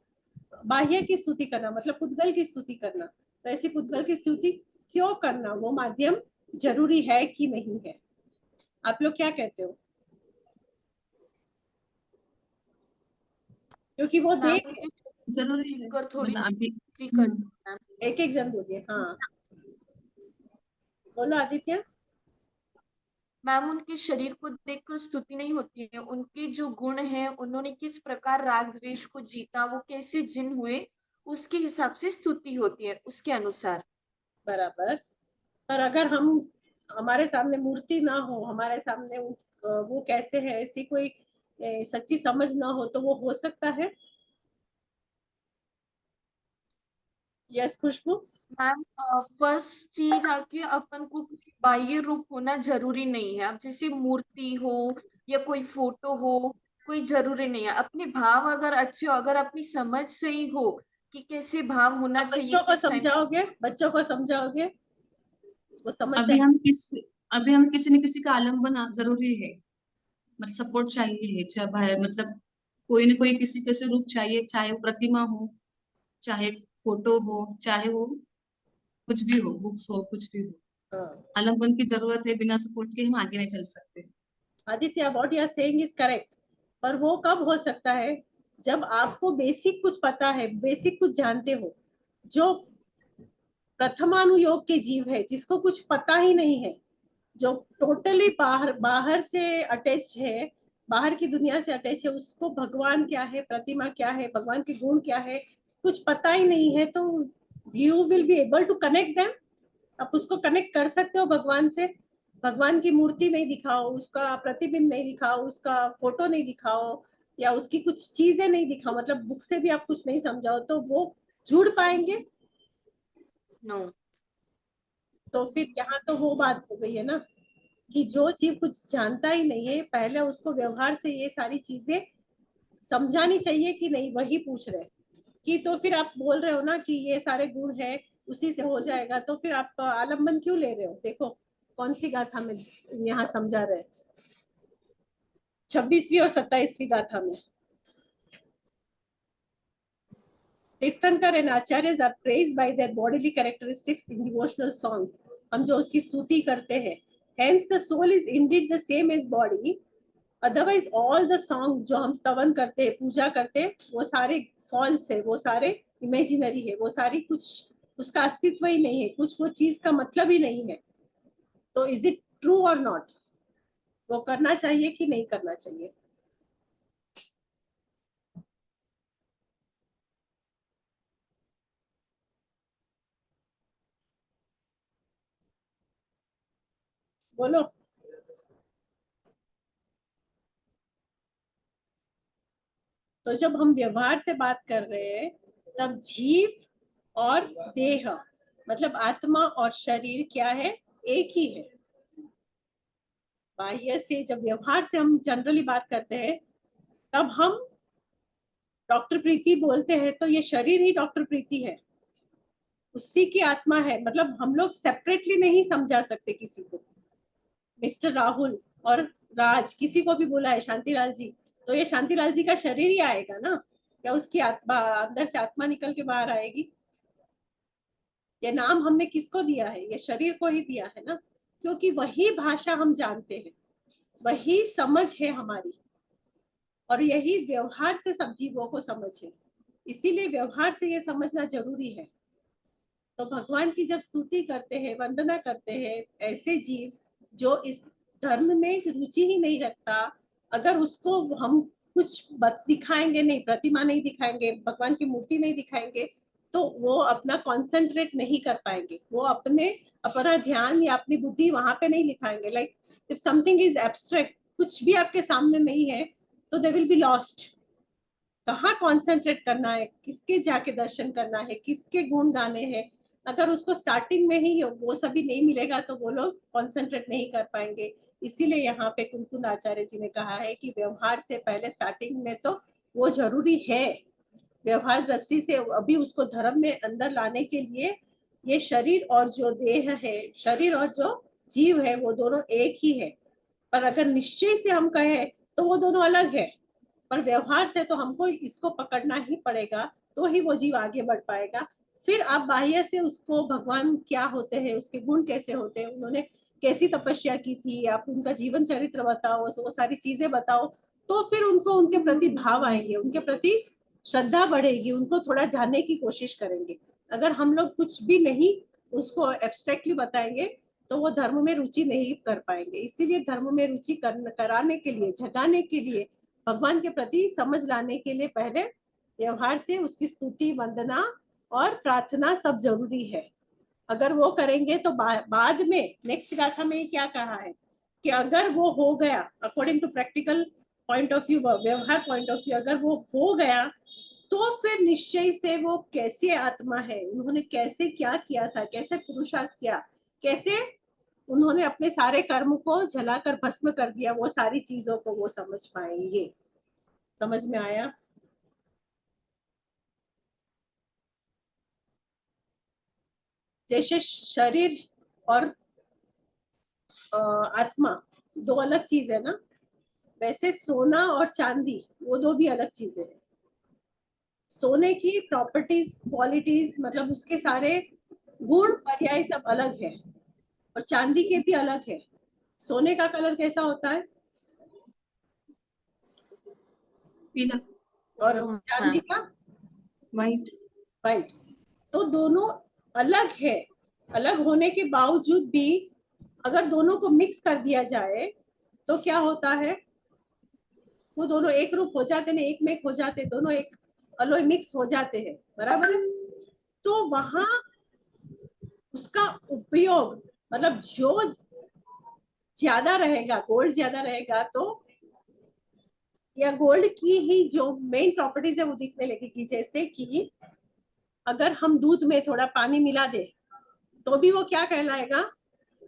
बाह्य की स्तुति करना, मतलब पुद्गल की स्तुति करना। तो ऐसी पुद्गल की स्तुति क्यों करना? वो माध्यम जरूरी है कि नहीं है? आप लोग क्या कहते हो? क्योंकि वो मैम देख, उनके जरूरी है कर थोड़ी मतलब अभी स्तुति कर मैम। एक एक जन बोलिए। हाँ बोलो आदित्य। मैम उनके शरीर को देखकर स्तुति नहीं होती है, उनके जो गुण हैं, उन्होंने किस प्रकार राग द्वेष को जीता, वो कैसे जिन हुए, उसके हिसाब से स्तुति होती है, उसके अनुसार। बराबर। पर अगर हम, हमारे सामने मूर्ति ना हो, हमारे सामने वो कैसे है ऐसी कोई सच्ची समझ ना हो, तो वो हो सकता है? यस खुशबू? मैम फर्स्ट चीज आके अपन को कोई बाह्य रूप होना जरूरी नहीं है। अब जैसे मूर्ति हो या कोई फोटो हो, कोई जरूरी नहीं है। अपने भाव अगर अच्छे हो, अगर अपनी समझ सही हो कि कैसे भाव होना अब चाहिए, बच्चों को किस टाइम। समझाओगे, बच्चों को समझाओगे, वो समझ अभी जाए। हम किस अभी हमें किसी न किसी का आलम्बन जरूरी है, मतलब सपोर्ट चाहिए है, चाहे मतलब कोई न कोई किसी कैसे रूप चाहिए, चाहे वो प्रतिमा हो, चाहे फोटो हो, चाहे वो कुछ भी हो, बुक्स हो, कुछ भी हो। हाँ आलम्बन की जरूरत है, बिना सपोर्ट के हम आगे नहीं चल सकते। Aditya, what you are saying is correct. पर वो कब हो सकता है? जब आपको बेसिक कुछ पता है, बेसिक कुछ जानते हो। जो प्रथमानुयोग के जीव है, जिसको कुछ पता ही नहीं है, जो टोटली बाहर बाहर से अटैच्ड है, बाहर की दुनिया से अटैच है, उसको भगवान क्या है, प्रतिमा क्या है, भगवान के गुण क्या है, कुछ पता ही नहीं है, तो you will be able to connect them. आप उसको कनेक्ट कर सकते हो भगवान से। भगवान की मूर्ति नहीं दिखाओ, उसका प्रतिबिंब नहीं दिखाओ, उसका फोटो नहीं दिखाओ, या उसकी कुछ चीजें नहीं दिखाओ, मतलब बुक से भी आप कुछ नहीं समझाओ, तो वो जुड़ पाएंगे? नो। तो फिर यहाँ तो वो बात हो गई है ना कि जो जीव कुछ जानता ही नहीं है, पहले उसको व्यवहार से ये सारी चीजें समझानी चाहिए कि नहीं, वही पूछ रहे कि। तो फिर आप बोल रहे हो ना कि ये सारे गुण है, उसी से हो जाएगा, तो फिर आप आलम्बन क्यों ले रहे हो? देखो कौन सी गाथा में यहाँ समझा रहे, 26वीं और 27वीं गाथा में। Tirthankar and acharyas are praised by their bodily characteristics in devotional songs. हम जो उसकी स्तुति करते हैं, hence the soul is indeed the same as body. Otherwise all the songs जो हम स्तवन करते हैं, पूजा करते हैं, वो सारे फॉल्स है, वो सारे इमेजिनरी है, वो सारी कुछ उसका अस्तित्व ही नहीं है, कुछ वो चीज का मतलब ही नहीं है। तो इज इट ट्रू और नॉट? वो करना चाहिए कि नहीं करना चाहिए? बोलो। तो जब हम व्यवहार से बात कर रहे हैं तब जीव और देह मतलब आत्मा और शरीर क्या है? एक ही है। बाह्य से जब व्यवहार से हम जनरली बात करते हैं तब हम डॉक्टर प्रीति बोलते हैं तो ये शरीर ही डॉक्टर प्रीति है, उसी की आत्मा है। मतलब हम लोग सेपरेटली नहीं समझा सकते किसी को। मिस्टर राहुल और राज किसी को भी बोला है शांतिलाल जी, तो ये शांतिलाल जी का शरीर ही आएगा ना, या उसकी आत्मा अंदर से आत्मा निकल के बाहर आएगी? ये नाम हमने किसको दिया है? ये शरीर को ही दिया है ना, क्योंकि वही भाषा हम जानते हैं, वही समझ है हमारी, और यही व्यवहार से सब जीवों को समझ है। इसीलिए व्यवहार से ये समझना जरूरी है। तो भगवान की जब स्तुति करते हैं, वंदना करते हैं, ऐसे जीव जो इस धर्म में रुचि ही नहीं रखता, अगर उसको हम कुछ दिखाएंगे नहीं, प्रतिमा नहीं दिखाएंगे, भगवान की मूर्ति नहीं दिखाएंगे, तो वो अपना कॉन्सेंट्रेट नहीं कर पाएंगे, वो अपना ध्यान या अपनी बुद्धि वहां पे नहीं लिखाएंगे। Like if something is abstract, कुछ भी आपके सामने नहीं है, तो दे विल बी लॉस्ट। कहाँ कॉन्सेंट्रेट करना है, किसके जाके दर्शन करना है, किसके गुण गाने हैं, अगर उसको स्टार्टिंग में ही वो सभी नहीं मिलेगा तो वो लोग कॉन्सेंट्रेट नहीं कर पाएंगे। इसीलिए यहाँ पे कुंकुन आचार्य जी ने कहा है कि व्यवहार से पहले स्टार्टिंग में तो वो जरूरी है। व्यवहार दृष्टि से अभी उसको धर्म में अंदर लाने के लिए ये शरीर और जो देह है, शरीर और जो जीव है, वो दोनों एक ही है। पर अगर निश्चय से हम कहें तो वो दोनों अलग है, पर व्यवहार से तो हमको इसको पकड़ना ही पड़ेगा, तो ही वो जीव आगे बढ़ पाएगा। फिर आप बाह्य से उसको भगवान क्या होते हैं, उसके गुण कैसे होते हैं, उन्होंने कैसी तपस्या की थी, आप उनका जीवन चरित्र बताओ, वो सारी चीजें बताओ, तो फिर उनको उनके प्रति भाव आएंगे, उनके प्रति श्रद्धा बढ़ेगी, उनको थोड़ा जानने की कोशिश करेंगे। अगर हम लोग कुछ भी नहीं उसको एब्स्ट्रैक्टली बताएंगे तो वो धर्म में रुचि नहीं कर पाएंगे। इसीलिए धर्म में रुचि कराने के लिए, जगाने के लिए, भगवान के प्रति समझ लाने के लिए पहले व्यवहार से उसकी स्तुति, वंदना और प्रार्थना सब जरूरी है। अगर वो करेंगे तो बाद में नेक्स्ट गाथा में क्या कहा है कि अगर वो हो गया according to practical point of view, व्यवहार पॉइंट ऑफ व्यू, अगर वो हो गया तो फिर निश्चय से वो कैसी आत्मा है, उन्होंने कैसे क्या किया था, कैसे पुरुषार्थ किया, कैसे उन्होंने अपने सारे कर्म को जलाकर भस्म कर दिया, वो सारी चीजों को वो समझ पाएंगे। समझ में आया? जैसे शरीर और आत्मा दो अलग चीज है ना, वैसे सोना और चांदी वो दो भी अलग चीजें हैं। सोने की प्रॉपर्टीज, क्वालिटीज, मतलब उसके सारे गुण पर्याय सब अलग है, और चांदी के भी अलग है। सोने का कलर कैसा होता है पीला, और चांदी का वाइट। वाइट। तो दोनों अलग है। अलग होने के बावजूद भी अगर दोनों को मिक्स कर दिया जाए तो क्या होता है, वो दोनों एक रूप हो जाते हैं, एक में एक हो जाते, दोनों एक अलॉय मिक्स हो जाते हैं, बराबर है? तो वहां उसका उपयोग, मतलब जो ज्यादा रहेगा, गोल्ड ज्यादा रहेगा तो, या गोल्ड की ही जो मेन प्रॉपर्टीज है वो दिखने लगेगी। जैसे कि अगर हम दूध में थोड़ा पानी मिला दे तो भी वो क्या कहलाएगा?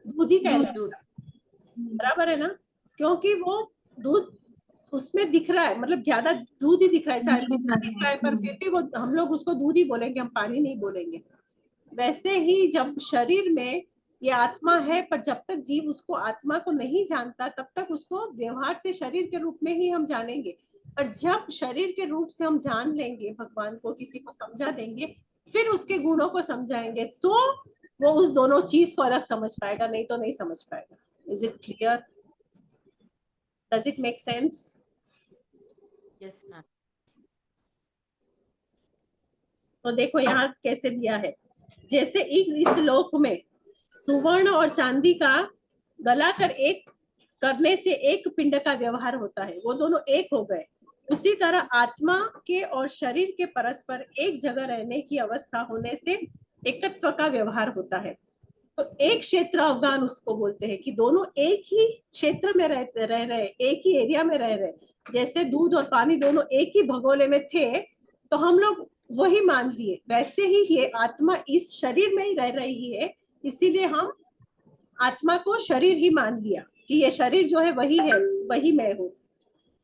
दूध ही कहलाएगा, दूध। बराबर है ना? क्योंकि वो दूध उसमें दिख रहा है, मतलब ज्यादा दूध ही दिख रहा है, चाहे दिख रहा है, पर फिर भी वो हम लोग उसको दूध ही बोलेंगे, हम पानी नहीं बोलेंगे। वैसे ही जब शरीर में ये आत्मा है, पर जब तक जीव उसको आत्मा को नहीं जानता तब तक उसको व्यवहार से शरीर के रूप में ही हम जानेंगे। पर जब शरीर के रूप से हम जान लेंगे भगवान को, किसी को समझा देंगे, फिर उसके गुणों को समझाएंगे, तो वो उस दोनों चीज को अलग समझ पाएगा, नहीं तो नहीं समझ पाएगा। Is it clear? Does it make sense? Yes ma'am. तो देखो यहाँ कैसे दिया है, जैसे इस लोक में सुवर्ण और चांदी का गलाकर एक करने से एक पिंड का व्यवहार होता है, वो दोनों एक हो गए। उसी तरह आत्मा के और शरीर के परस्पर एक जगह रहने की अवस्था होने से एकत्व का व्यवहार होता है। तो एक क्षेत्र अवगान उसको बोलते हैं कि दोनों एक ही क्षेत्र में रह रहे, एक ही एरिया में रह रहे। जैसे दूध और पानी दोनों एक ही भगोले में थे तो हम लोग वही मान लिए, वैसे ही ये आत्मा इस शरीर में ही रह रही है, इसीलिए हम आत्मा को शरीर ही मान लिया कि ये शरीर जो है वही है, वही मैं हूँ।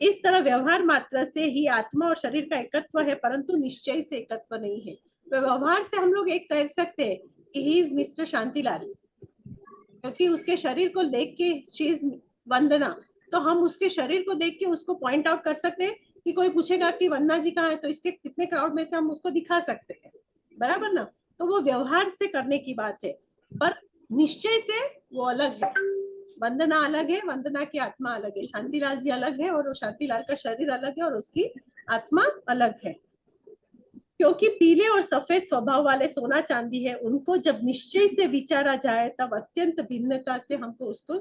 इस तरह व्यवहार मात्र से ही आत्मा और शरीर का एकत्व है, परंतु निश्चय से एकत्व नहीं है। तो व्यवहार से हम लोग एक कह सकते हैं कि ही इज मिस्टर शांतिलाल, क्योंकि उसके शरीर को देख के शी इज वंदना, तो हम उसके शरीर को देख के उसको पॉइंट आउट कर सकते हैं कि कोई पूछेगा कि वंदना जी कहाँ है, तो इसके कितने क्राउड में से हम उसको दिखा सकते हैं, बराबर ना। तो वो व्यवहार से करने की बात है, पर निश्चय से वो अलग है। वंदना अलग है, वंदना की आत्मा अलग है। शांतिलाल जी अलग है और शांतिलाल का शरीर अलग है और उसकी आत्मा अलग है। क्योंकि पीले और सफेद स्वभाव वाले सोना चांदी है, उनको जब निश्चय से विचारा जाए तब अत्यंत भिन्नता से हमको उसको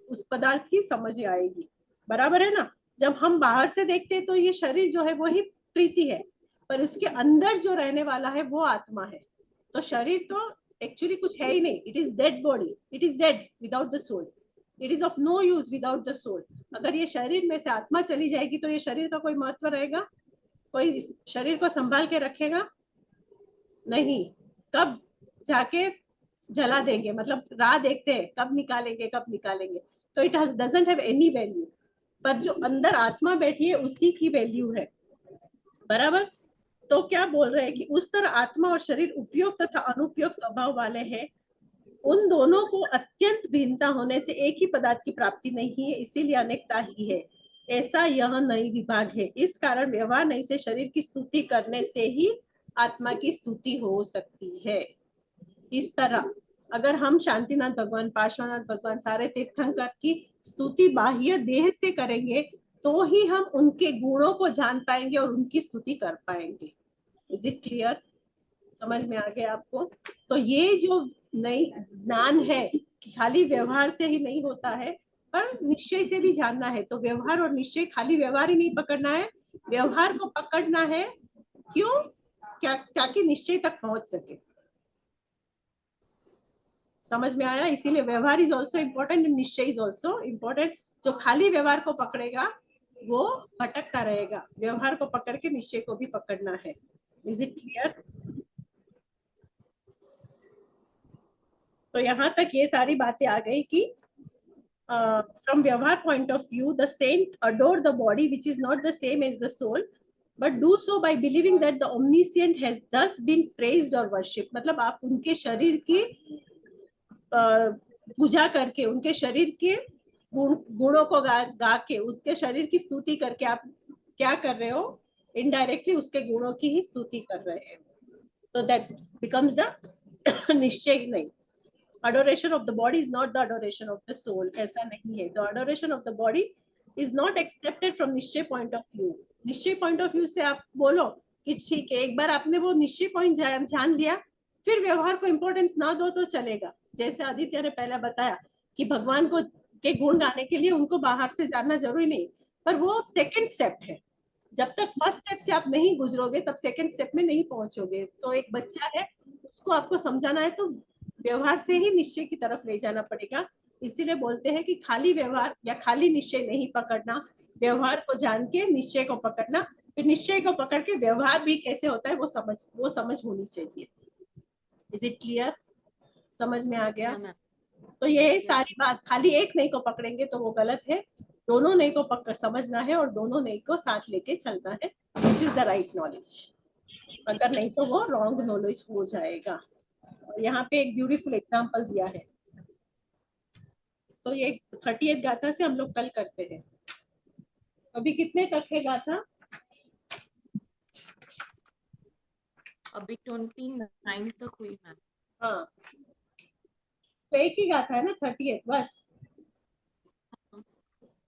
उस पदार्थ की समझ आएगी, बराबर है ना। जब हम बाहर से देखते हैं तो ये शरीर जो है वही प्रीति है, पर उसके अंदर जो रहने वाला है वो आत्मा है। तो शरीर तो एक्चुअली कुछ है ही नहीं, it is dead body, it is dead without the soul, it is of no use without the soul. अगर ये शरीर में से आत्मा चली जाएगी तो ये शरीर का कोई महत्व रहेगा? कोई इस शरीर को संभाल के रखेगा? नहीं। कब जाके जला देंगे, मतलब राह देखते हैं कब निकालेंगे कब निकालेंगे, तो it doesn't have any value. पर जो अंदर आत्मा बैठी है उसी की वैल्यू है, बराबर। तो क्या बोल रहे हैं कि उस तरह आत्मा और शरीर उपयोग तथा अनुपयोग स्वभाव वाले हैं, उन दोनों को अत्यंत भिन्नता होने से एक ही पदार्थ की प्राप्ति नहीं है, इसीलिए अनेकता ही है। ऐसा यह नई विभाग है। इस कारण व्यवहार नहीं से शरीर की स्तुति करने से ही आत्मा की स्तुति हो सकती है। इस तरह अगर हम शांतिनाथ भगवान, पार्श्वनाथ भगवान, सारे तीर्थंकर की स्तुति बाह्य देह से करेंगे तो ही हम उनके गुणों को जान पाएंगे और उनकी स्तुति कर पाएंगे। Is it clear? समझ में आ गया आपको? तो ये जो नई ज्ञान है खाली व्यवहार से ही नहीं होता है, पर निश्चय से भी जानना है। तो व्यवहार और निश्चय, खाली व्यवहार ही नहीं पकड़ना है, व्यवहार को पकड़ना है। क्यों? क्या ताकि निश्चय तक पहुंच सके। समझ में आया? इसीलिए व्यवहार इज ऑल्सो इम्पोर्टेंट, निश्चय इज ऑल्सो इम्पोर्टेंट। जो खाली व्यवहार को पकड़ेगा वो भटकता रहेगा, व्यवहार को पकड़ के निश्चय को भी पकड़ना है। Is it clear? तो यहाँ तक ये सारी बातें आ गई कि from व्यवहार point of view, the saint adore the body which is not the same as the soul, but do so by believing that the omniscient has thus been praised or worshipped। मतलब आप उनके शरीर की पूजा करके, उनके शरीर के गुणों को गा के, उनके शरीर की स्तुति करके आप क्या कर रहे हो? इनडायरेक्टली उसके गुणों की ही स्तुति कर रहे हैं। तो दैट बिकम्स द निश्चय। नहीं, adoration of the body is not the adoration of the soul, ऐसा नहीं है। the adoration of the body is not accepted from निश्चय point of view। निश्चय point of view से आप बोलो कि ठीक है, एक बार आपने वो निश्चय पॉइंट जान लिया, फिर व्यवहार को इंपॉर्टेंस ना दो तो चलेगा। जैसे आदित्य ने पहले बताया कि भगवान को के गुण गाने के लिए उनको बाहर से जानना जरूरी नहीं, पर वो सेकेंड स्टेप है। जब तक फर्स्ट स्टेप से आप नहीं गुजरोगे तब सेकेंड स्टेप में नहीं पहुंचोगे। तो एक बच्चा है, उसको आपको समझाना है तो व्यवहार से ही निश्चय की तरफ ले जाना पड़ेगा। इसीलिए बोलते हैं कि खाली व्यवहार या खाली निश्चय नहीं पकड़ना, व्यवहार को जान के निश्चय को पकड़ना, फिर निश्चय को पकड़ के व्यवहार भी कैसे होता है वो समझ होनी चाहिए। Is it clear? समझ में आ गया? तो ये सारी बात, खाली एक नहीं को पकड़ेंगे तो वो गलत है, दोनों नहीं को पकड़ समझना है और दोनों नहीं को साथ लेके चलना है। This is the right knowledge, अगर नहीं तो वो रॉन्ग नॉलेज हो जाएगा। यहाँ पे एक ब्यूटीफुल एग्जाम्पल दिया है। तो ये 30th गाथा से हम लोग कल करते हैं। अभी कितने तक है गाथा? अभी 29 तक हुई मैम। हाँ, तो एक ही गाथा है ना 30th बस।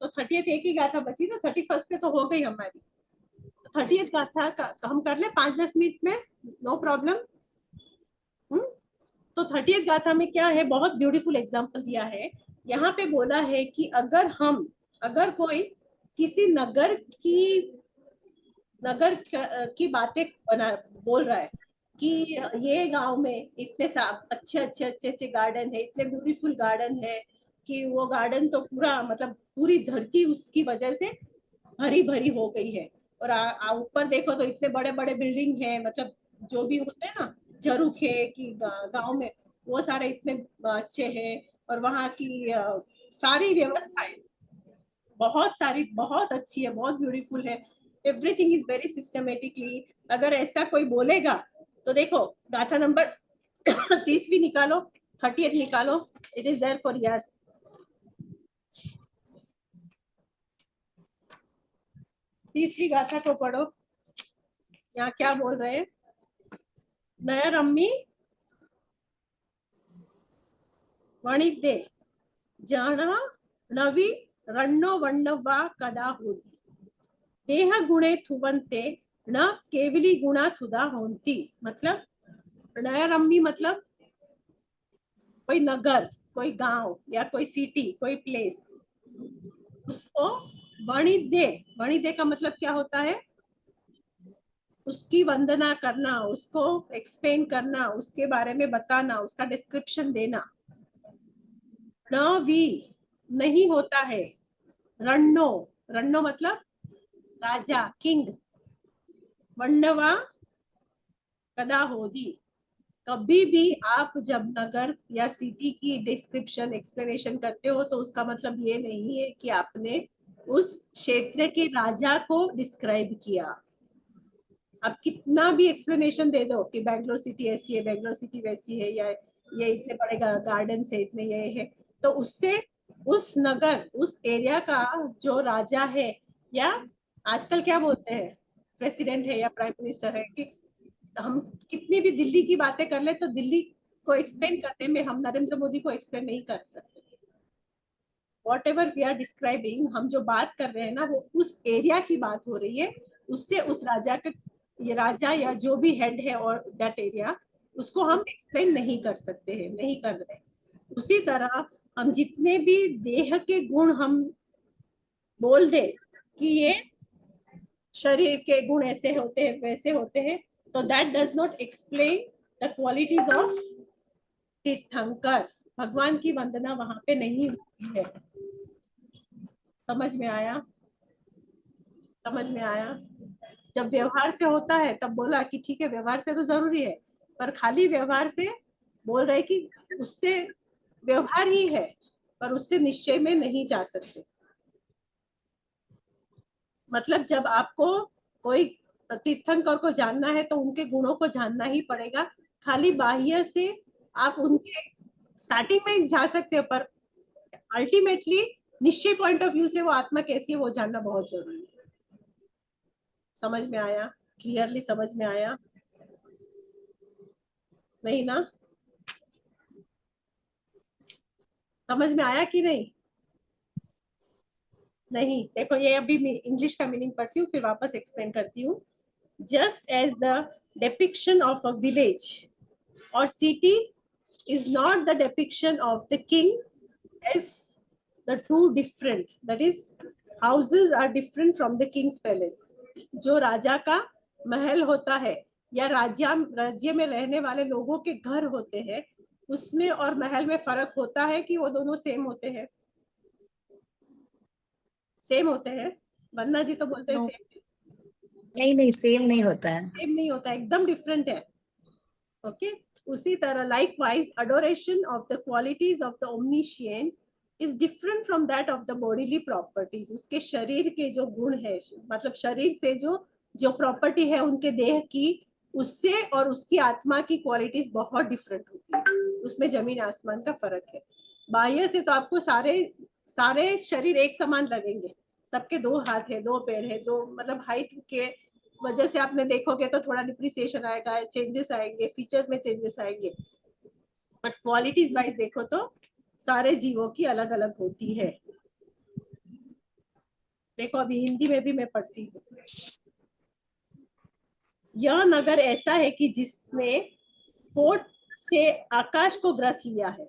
तो 30th एक ही गाथा बची, तो 31st से तो हो गई हमारी। 30th गाथा हम कर ले 5-10 मिनट में, नो प्रॉब्लम। तो 30th गाथा में क्या है, बहुत ब्यूटीफुल एग्जांपल दिया है यहाँ पे बोला है कि अगर कोई किसी नगर की बातें बोल रहा है कि ये गांव में इतने अच्छे गार्डन है, इतने ब्यूटीफुल गार्डन है कि वो गार्डन तो पूरा मतलब पूरी धरती उसकी वजह से हरी भरी हो गई है, और ऊपर देखो तो इतने बड़े बड़े बिल्डिंग है, मतलब जो भी होते हैं ना झरोखे कि गांव में वो सारे इतने अच्छे हैं, और वहाँ की सारी व्यवस्थाएं बहुत अच्छी है, बहुत ब्यूटीफुल है, एवरीथिंग इज वेरी सिस्टमेटिकली। अगर ऐसा कोई बोलेगा तो देखो गाथा नंबर 30वीं निकालो, 30th निकालो, it is there for years. तीसरी गाथा को पढ़ो, यहाँ क्या बोल रहे हैं? नयरम्मी वणिद्दे जाना नवी रण्णो वण्णवा कदा होती देह गुणे थुवंते न केवली गुणा थुदा होती। मतलब नयरम्मी मतलब कोई नगर, कोई गांव या कोई सिटी, कोई प्लेस, उसको वणिद्दे का मतलब क्या होता है? उसकी वंदना करना, उसको एक्सप्लेन करना, उसके बारे में बताना, उसका डिस्क्रिप्शन देना। न वी नहीं होता है, रण्णो रण्णो मतलब राजा, किंग, वन्नवा कदा होदी कभी भी आप जब नगर या सिटी की डिस्क्रिप्शन एक्सप्लेनेशन करते हो तो उसका मतलब ये नहीं है कि आपने उस क्षेत्र के राजा को डिस्क्राइब किया। आप कितना भी एक्सप्लेनेशन दे दो कि बैंगलोर सिटी ऐसी है, बैंगलोर सिटी वैसी है, या ये इतने बड़े गार्डन है, इतने ये है, तो उससे उस नगर, उस एरिया का जो राजा है, या आजकल क्या बोलते हैं, प्रेसिडेंट है या प्राइम मिनिस्टर है, कि हम कितनी भी दिल्ली की बातें कर ले तो दिल्ली को एक्सप्लेन करने में हम नरेंद्र मोदी को एक्सप्लेन नहीं कर सकते। Whatever we are describing, हम जो बात कर रहे हैं ना, वो उस एरिया की बात हो रही है, उससे उस राजा का, ये राजा या जो भी हेड है और दैट एरिया, उसको हम एक्सप्लेन नहीं कर सकते हैं, नहीं कर रहे। उसी तरह हम जितने भी देह के गुण हम बोल दे कि ये शरीर के गुण ऐसे होते हैं वैसे होते हैं, तो that does not explain the qualities of तीर्थंकर। भगवान की वंदना वहां पे नहीं होती है। समझ में आया? समझ में आया? जब व्यवहार से होता है तब बोला कि ठीक है व्यवहार से तो जरूरी है, पर खाली व्यवहार से बोल रहे कि उससे व्यवहार ही है, पर उससे निश्चय में नहीं जा सकते। मतलब जब आपको कोई तीर्थंकर को जानना है तो उनके गुणों को जानना ही पड़ेगा। खाली बाह्य से आप उनके स्टार्टिंग में जा सकते हो, पर अल्टीमेटली निश्चय पॉइंट ऑफ व्यू से वो आत्मा कैसी है वो जानना बहुत जरूरी है। समझ में आया? क्लियरली समझ में आया? नहीं ना? समझ में आया कि नहीं? नहीं, देखो ये अभी इंग्लिश का मीनिंग पढ़ती हूँ फिर वापस एक्सप्लेन करती हूँ। Just as the depiction of a village or city is not the depiction of the king, as the two different, that is houses are different from the king's palace। जो राजा का महल होता है या राज्य में रहने वाले लोगों के घर होते हैं, उसमें और महल में फर्क होता है कि वो दोनों सेम होते हैं? सेम होते हैं? वंदना जी तो बोलते हैं नो, सेम। नहीं नहीं, सेम नहीं होता है। सेम नहीं होता, एकदम डिफरेंट है। ओके उसी तरह likewise adoration of the qualities of the omniscient is different from that of the bodily properties। उसके शरीर के जो गुण है, मतलब शरीर से जो प्रॉपर्टी है उनके देह की, उससे और उसकी आत्मा की क्वालिटीज बहुत डिफरेंट होती है, उसमें जमीन आसमान का फर्क है। बाह्य से तो आपको सारे शरीर एक समान लगेंगे, सबके 2 हाथ है, 2 पैर है, 2 मतलब हाइट के वजह से आपने देखोगे तो थोड़ा डिप्रिसिएशन आएगा, चेंजेस आएंगे, फीचर्स में चेंजेस आएंगे, बट क्वालिटीज वाइज देखो तो सारे जीवों की अलग अलग होती है। देखो अभी हिंदी में भी मैं पढ़ती हूँ। यह नगर ऐसा है कि जिसने कोट से आकाश को ग्रस लिया है।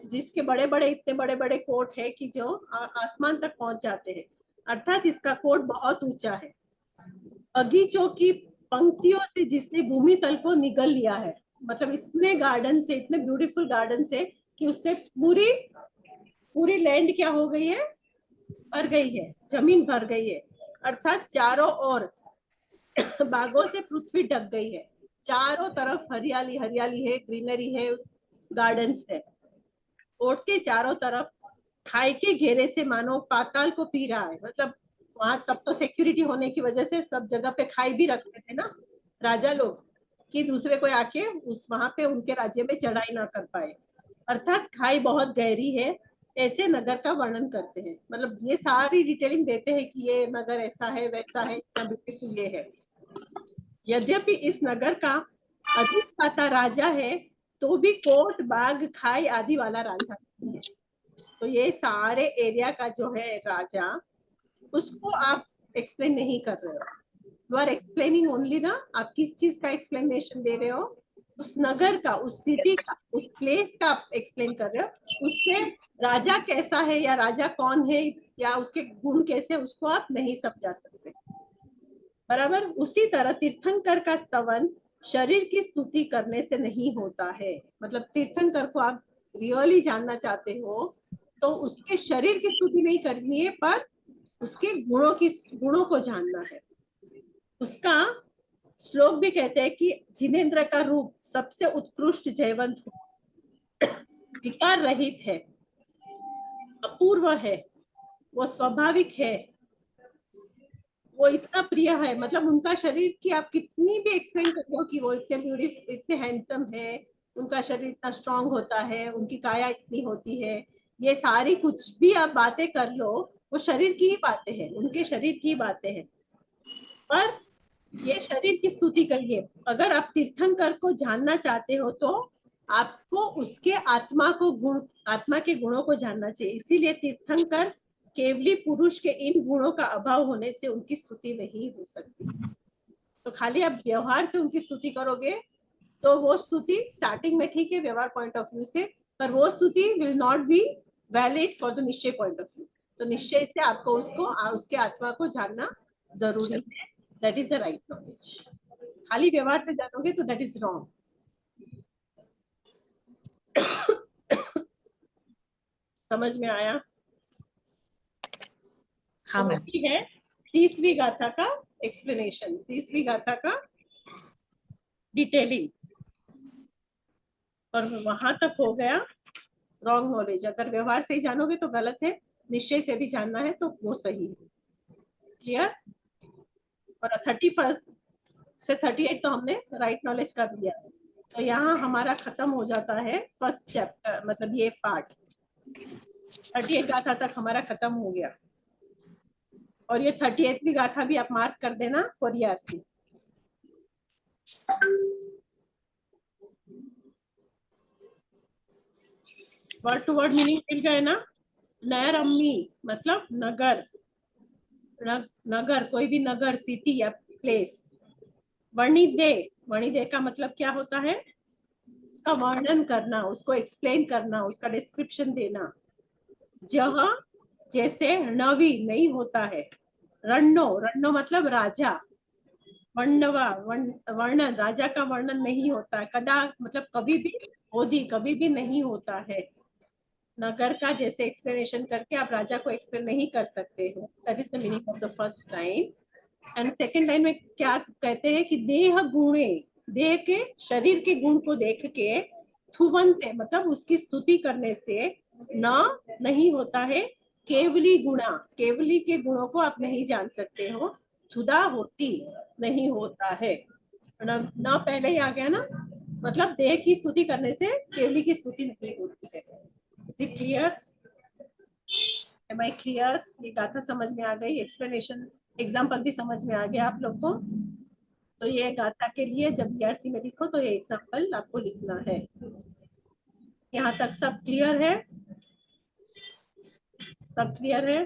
जिसके बड़े बड़े इतने बड़े बड़े कोट है कि जो आसमान तक पहुंच जाते हैं, अर्थात इसका कोट बहुत ऊंचा है। बगीचों की पंक्तियों से जिसने भूमि तल को निगल लिया है, मतलब इतने गार्डन से, इतने ब्यूटीफुल गार्डन से कि उससे पूरी पूरी लैंड क्या हो गई है, भर गई है, जमीन भर गई है, अर्थात चारों ओर बागों से पृथ्वी ढक गई है, चारों तरफ हरियाली हरियाली है, ग्रीनरी है, गार्डन्स है। कोर्ट के चारों तरफ खाई के घेरे से मानो पाताल को पी रहा है, मतलब वहां तब तो सिक्योरिटी होने की वजह से सब जगह पे खाई भी रखते थे ना राजा लोग, कि दूसरे कोई आके उस वहां पे उनके राज्य में चढ़ाई ना कर पाए, अर्थात खाई बहुत गहरी है, ऐसे नगर का वर्णन करते हैं। मतलब ये सारी डिटेलिंग देते हैं कि ये नगर ऐसा है, वैसा है, इतना ब्यूटीफुल ये है। यद्यपि इस नगर का अधिष्ठाता राजा है, तो भी कोट, बाग, खाई आदि वाला राजा नहीं है। तो ये सारे एरिया का जो है राजा, उसको आप एक्सप्लेन नहीं कर रहे हो, यू आर एक्सप्लेनिंग ओनली ना, आप किस चीज का एक्सप्लेनेशन दे रहे हो, उस नगर का, उस सिटी का, उस प्लेस का आप एक्सप्लेन कर रहे हो। उससे राजा कैसा है या राजा कौन है या उसके गुण कैसे, उसको आप नहीं समझा सकते, बराबर। उसी तरह तीर्थंकर का स्तवन शरीर की स्तुति करने से नहीं होता है, मतलब तीर्थंकर को आप रियली जानना चाहते हो तो उसके शरीर की स्तुति नहीं करनी है, पर उसके गुणों को जानना है। उसका श्लोक भी कहते हैं कि जिनेंद्र का रूप सबसे उत्कृष्ट जयवंत हो, विकार रहित है, अपूर्व है, वो स्वाभाविक है, वो इतना प्रिय है, मतलब उनका शरीर की आप कितनी भी एक्सप्लेन कर लो कि वो इतने ब्यूटीफुल, इतने हैंडसम है, उनका शरीर इतना स्ट्रांग होता है, उनकी काया इतनी होती है, ये सारी कुछ भी आप बातें कर लो, वो शरीर की ही बातें हैं, उनके शरीर की बातें हैं, पर ये शरीर की स्तुति करिए। अगर आप तीर्थंकर को जानना चाहते हो तो आपको उसके आत्मा के गुणों को जानना चाहिए। इसीलिए तीर्थंकर केवली पुरुष के इन गुणों का अभाव होने से उनकी स्तुति नहीं हो सकती। तो खाली आप व्यवहार से उनकी स्तुति करोगे तो वो स्तुति स्टार्टिंग में ठीक है व्यवहार पॉइंट ऑफ व्यू से, पर वो स्तुति will not be valid for the निश्चय पॉइंट ऑफ व्यू। तो निश्चय से आपको उसके आत्मा को जानना जरूरी है, that is the right knowledge. खाली व्यवहार से जानोगे तो दैट इज रॉन्ग। समझ में आया? हाँ मैम। है 30वीं गाथा का एक्सप्लेनेशन, 30वीं गाथा का डिटेलिंग, और वहां तक हो गया रॉन्ग नॉलेज। अगर व्यवहार से ही जानोगे तो गलत है, निश्चय से भी जानना है तो वो सही है। क्लियर? और 31 से 38 तो हमने राइट नॉलेज कर लिया, तो यहाँ हमारा खत्म हो जाता है फर्स्ट चैप्टर, मतलब ये पार्ट 38 गाथा तक हमारा खत्म हो गया। और ये 38वीं गाथा भी आप मार्क कर देना for ERC. Word to word meaning मिल गए ना? नैरम्मी मतलब नगर, नगर कोई भी नगर, सिटी या प्लेस। वर्णिदे, वर्णिदे का मतलब क्या होता है? उसका वर्णन करना, उसको एक्सप्लेन करना, उसका डिस्क्रिप्शन देना। जहाँ जैसे नवी नहीं होता है, रण्णो, रण्णो मतलब राजा, वर्णवा वर्णन, राजा का वर्णन नहीं होता है, कदा मतलब कभी भी, होदी कभी भी नहीं होता है। नगर का जैसे एक्सप्लेनेशन करके आप राजा को एक्सप्लेन नहीं कर सकते हो, that is the meaning of the first line. And second line में क्या कहते हैं कि देह गुणे, देह के शरीर के गुण को देख के, थुवंते मतलब उसकी स्तुति करने से न नहीं होता है, केवली गुणा, केवली के गुणों को आप नहीं जान सकते हो, थुदा होती नहीं होता है, न पहले ही आ गया ना, मतलब देह की स्तुति करने से केवली की स्तुति नहीं होती है। Is it clear? Am I clear? ये गाथा समझ में आ गई? एक्सप्लेनेशन एग्जाम्पल भी समझ में आ गया आप लोग को? तो ये गाथा के लिए जब ईआरसी में लिखो तो ये एग्जाम्पल आपको लिखना है। यहाँ तक सब क्लियर है? सब क्लियर है?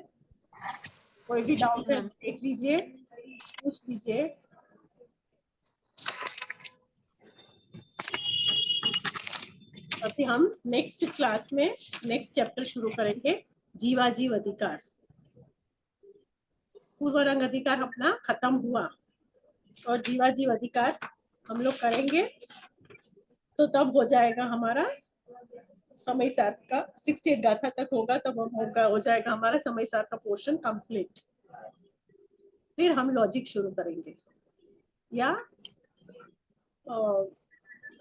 कोई भी डाउट है देख लीजिए, पूछ लीजिए। अभी हम नेक्स्ट क्लास में नेक्स्ट चैप्टर शुरू करेंगे, जीवाजीव अधिकार। पूर्व रंग अधिकार अपना खत्म हुआ और जीवाजीव अधिकार हम लोग करेंगे, तो तब हो जाएगा हमारा समय सार का 68 गाथा तक होगा, तब हो जाएगा हमारा समय सार का पोर्शन कंप्लीट। फिर हम लॉजिक शुरू करेंगे, या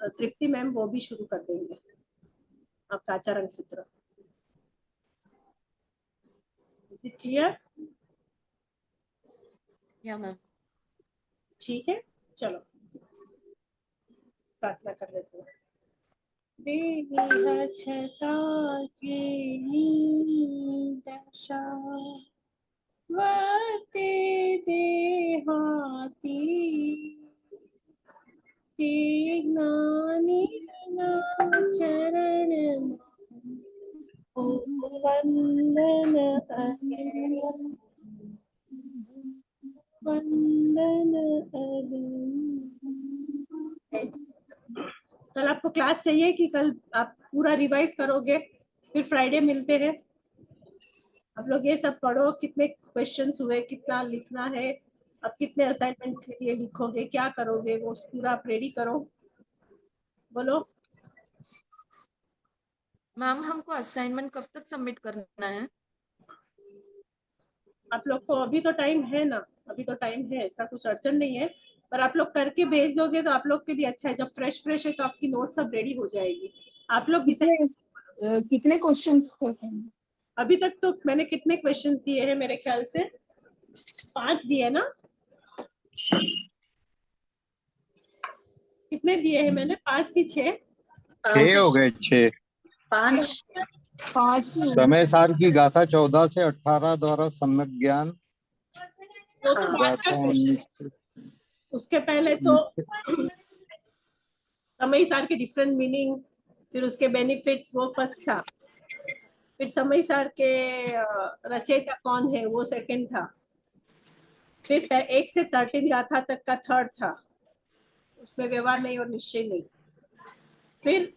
तृप्ति मैम वो भी शुरू कर देंगे आपका आचारंग सूत्र। Is it clear? या मैम। ठीक है, चलो प्रार्थना कर लेते हैं। देवी छता दशा वर्ते देहाती ते ज्ञानी चरण वंदन वंदन। कल आपको क्लास चाहिए कि कल आप पूरा रिवाइज करोगे? फिर फ्राइडे मिलते हैं। आप लोग ये सब पढ़ो, कितने क्वेश्चंस हुए, कितना लिखना है, अब कितने असाइनमेंट के लिए लिखोगे, क्या करोगे, वो पूरा आप रेडी करो। बोलो मैम हमको असाइनमेंट कब तक सबमिट करना है? आप लोग को अभी तो टाइम है ना, अभी तो टाइम है, ऐसा कुछ अड़चन नहीं है, पर आप लोग करके भेज दोगे तो आप लोग के लिए अच्छा है। जब फ्रेश है तो आपकी नोट सब रेडी हो जाएगी। आप लोग कितने क्वेश्चंस करते हैं? अभी तक तो मैंने कितने क्वेश्चंस दिए हैं? मेरे ख्याल से 5 दिए ना? कितने दिए हैं मैंने? 5 की 6? 6 हो गए। 6 5 समय सार की गाथा 14 से 18 द्वारा सम्यक ज्ञान। वो तो बात गाथा का 19 से उसके पहले तो समय सार के डिफरेंट मीनिंग, फिर उसके बेनिफिट्स, वो फर्स्ट था। फिर समय सार के रचयिता कौन है, वो सेकंड था। फिर 1 से 13 गाथा तक का थर्ड था, उसमें व्यवहार नहीं और निश्चय नहीं। फिर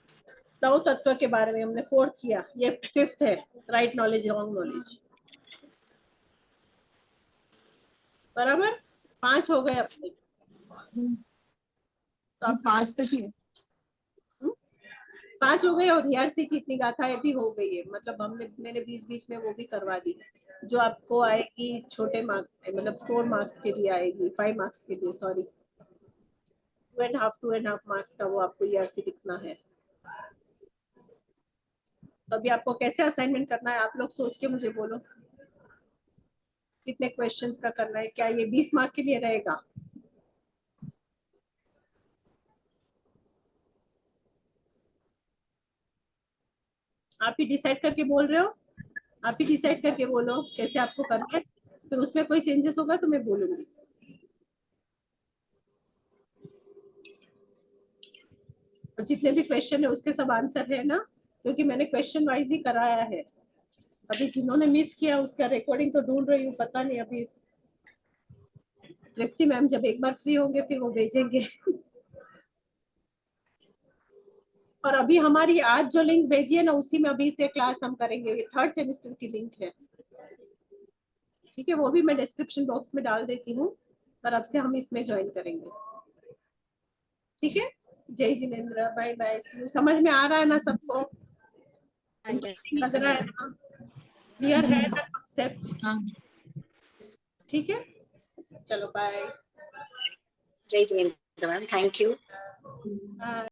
नौ तत्व के बारे में हमने फोर्थ किया, ये फिफ्थ है, राइट नॉलेज रॉन्ग नॉलेज। बराबर 5 हो गए अपने। तो आप 5 तक ही है। 5 हो गए, और ईआरसी की इतनी गाथाएं भी हो गई है, मतलब मैंने बीच में वो भी करवा दी, जो आपको आएगी छोटे मार्क्स, मतलब 4 मार्क्स के लिए आएगी, 5 मार्क्स के लिए, सॉरी 2.5 मार्क्स का वो आपको ईआरसी लिखना है। तो अभी आपको कैसे असाइनमेंट करना है, आप लोग सोच के मुझे बोलो कितने क्वेश्चंस का करना है। क्या ये 20 मार्क के लिए रहेगा? आप ही डिसाइड करके बोल रहे हो, आप ही डिसाइड करके बोलो कैसे आपको करना है, फिर उसमें कोई चेंजेस होगा तो मैं बोलूंगी। और जितने भी क्वेश्चन है उसके सब आंसर है ना, क्योंकि मैंने क्वेश्चन वाइज ही कराया है। अभी जिन्होंने मिस किया उसका रिकॉर्डिंग तो ढूंढ रही हूँ, पता नहीं अभी तृप्ति मैम जब एक बार फ्री होंगे फिर वो भेजेंगे। और अभी हमारी आज जो लिंक भेजी है ना, उसी में अभी से क्लास हम करेंगे, ये 3rd सेमेस्टर की लिंक है, ठीक है? वो भी मैं डिस्क्रिप्शन बॉक्स में डाल देती हूँ, पर अब से हम इसमें ज्वाइन करेंगे, ठीक है? जय जिनेंद्र, बाय बाय, सी यू। समझ में आ रहा है ना सबको? लग रहा है ना? क्लियर है ना कॉन्सेप्ट? हाँ। ठीक है, चलो बाय। जय जिनेंद्र मैम, थैंक यू। बाय।